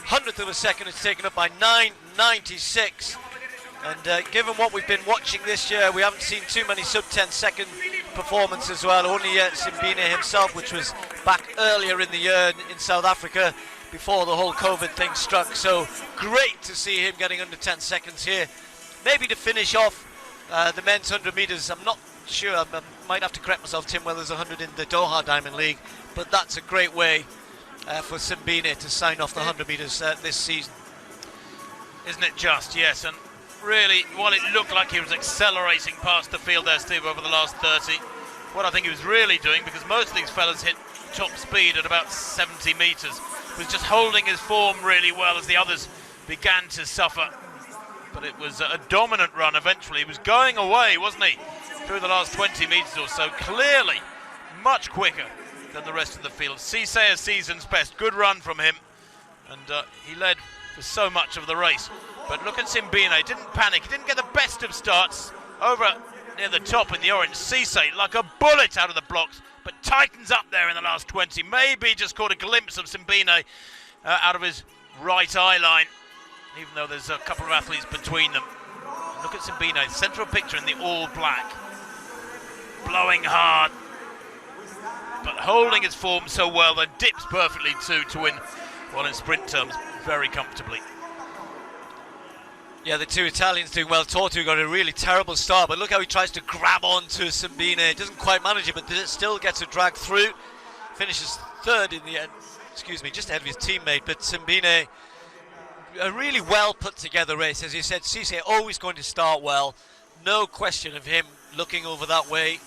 100th of a second is taken up by 9.96. And given what we've been watching this year, we haven't seen too many sub-10 second performances as well. Only Simbine himself, which was back earlier in the year in South Africa before the whole COVID thing struck. So great to see him getting under 10 seconds here. Maybe to finish off the men's 100 meters. I'm not sure. I might have to correct myself. Tim Weller's 100 in the Doha Diamond League. But that's a great way for Simbine to sign off the 100 meters this season. Isn't it just? Yes, and really, while it looked like he was accelerating past the field there, Steve, over the last 30, what I think he was really doing, because most of these fellas hit top speed at about 70 metres, was just holding his form really well as the others began to suffer. But it was a dominant run eventually. He was going away, wasn't he, through the last 20 metres or so. Clearly much quicker than the rest of the field. Cisse, a season's best. Good run from him. And he led for so much of the race. But look at Simbine. Didn't panic. He didn't get the best of starts. Over near the top in the orange. Cisse, like a bullet out of the blocks, but tightens up there in the last 20. Maybe just caught a glimpse of Simbine out of his right eye line, even though there's a couple of athletes between them. Look at Simbine, central picture in the all black. Blowing hard, but holding his form so well that dips perfectly too to win, well, in sprint terms, very comfortably. Yeah, the two Italians doing well. Tortu got a really terrible start, but look how he tries to grab onto Simbine. Doesn't quite manage it, but still gets a drag through. Finishes third in the end, just ahead of his teammate. But Simbine, a really well put together race. As you said, Cisse always going to start well. No question of him looking over that way,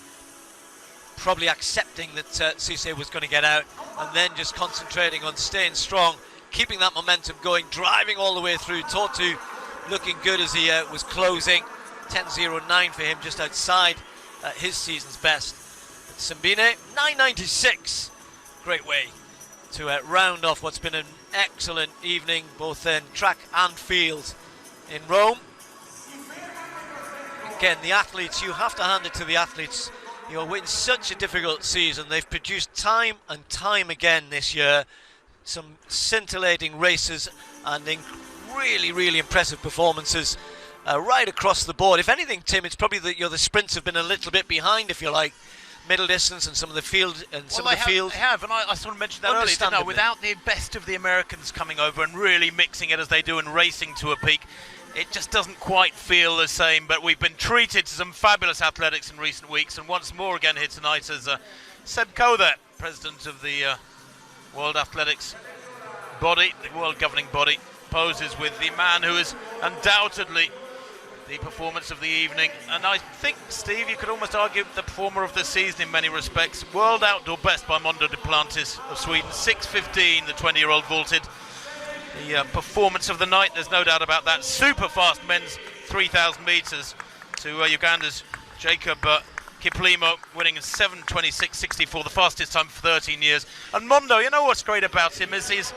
probably accepting that Cisse was going to get out, and then just concentrating on staying strong, keeping that momentum going, driving all the way through. Tortu looking good as he was closing. 10.09 for him, just outside his season's best. But Simbine, 9.96. Great way to round off what's been an excellent evening, both in track and field in Rome. Again, the athletes, you have to hand it to the athletes. You know, in such a difficult season, they've produced time and time again this year. Some scintillating races and really, really impressive performances right across the board. If anything, Tim, it's probably that the sprints have been a little bit behind, if you like. Middle distance and some of the field and some of the field. They have, and I sort of mentioned that earlier. Didn't I? Without the best of the Americans coming over and really mixing it as they do and racing to a peak, it just doesn't quite feel the same. But we've been treated to some fabulous athletics in recent weeks, and once more again here tonight as Seb Coe, president of the World Athletics body, the world governing body, poses with the man who is undoubtedly the performance of the evening, and I think, Steve, you could almost argue the performer of the season in many respects. World outdoor best by Mondo Duplantis of Sweden. 6.15 the 20-year-old vaulted. The performance of the night, there's no doubt about that. Super fast men's 3,000 metres to Uganda's Jacob Kiplimo, winning in 7:26.64, the fastest time for 13 years. And Mondo, you know what's great about him is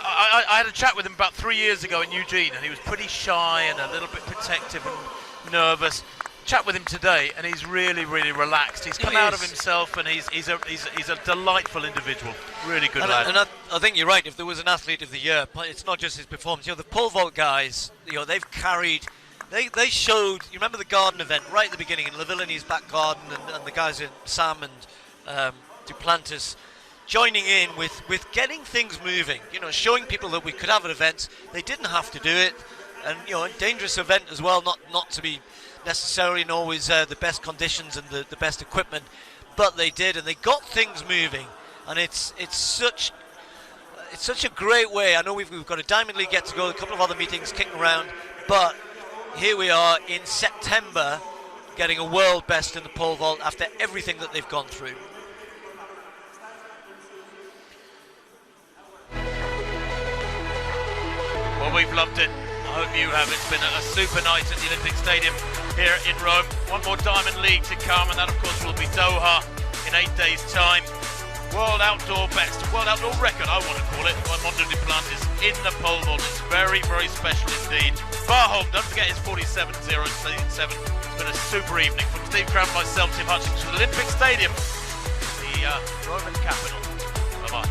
I had a chat with him about 3 years ago in Eugene, and he was pretty shy and a little bit protective and nervous. Chat with him today, and he's really, really relaxed. He's come out of himself, and he's a delightful individual. Really good lad. And I think you're right. If there was an athlete of the year, it's not just his performance. You know, the pole vault guys, they've carried. They showed. You remember the garden event right at the beginning in Lavillini's back garden, and the guys in Sam and Duplantis joining in with getting things moving, showing people that we could have an event. They didn't have to do it, and a dangerous event as well, not to be necessarily in always the best conditions and the best equipment, but they did, and they got things moving, and it's such a great way. I know we've got a Diamond League yet to go, a couple of other meetings kicking around, but here we are in September getting a world best in the pole vault after everything that they've gone through. Well, we've loved it. I hope you have. It's been a super night at the Olympic Stadium here in Rome. One more Diamond League to come, and that, of course, will be Doha in 8 days' time. World outdoor best, world outdoor record, I want to call it, by Mondo Duplantis in the pole vault. It's very, very special indeed. Barholm, don't forget his 47.07. It's been a super evening. From Steve Cram and myself, Tim Hutchings, from the Olympic Stadium, the Roman capital. Bye-bye.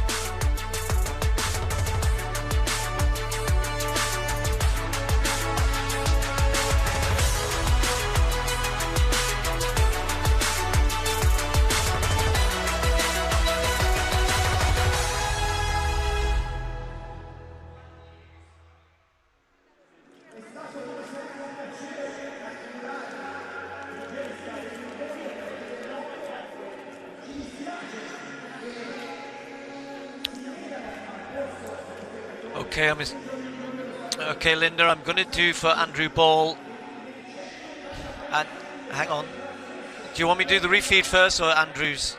Okay, Linda, I'm going to do for Andrew Ball. And hang on. Do you want me to do the refeed first or Andrew's?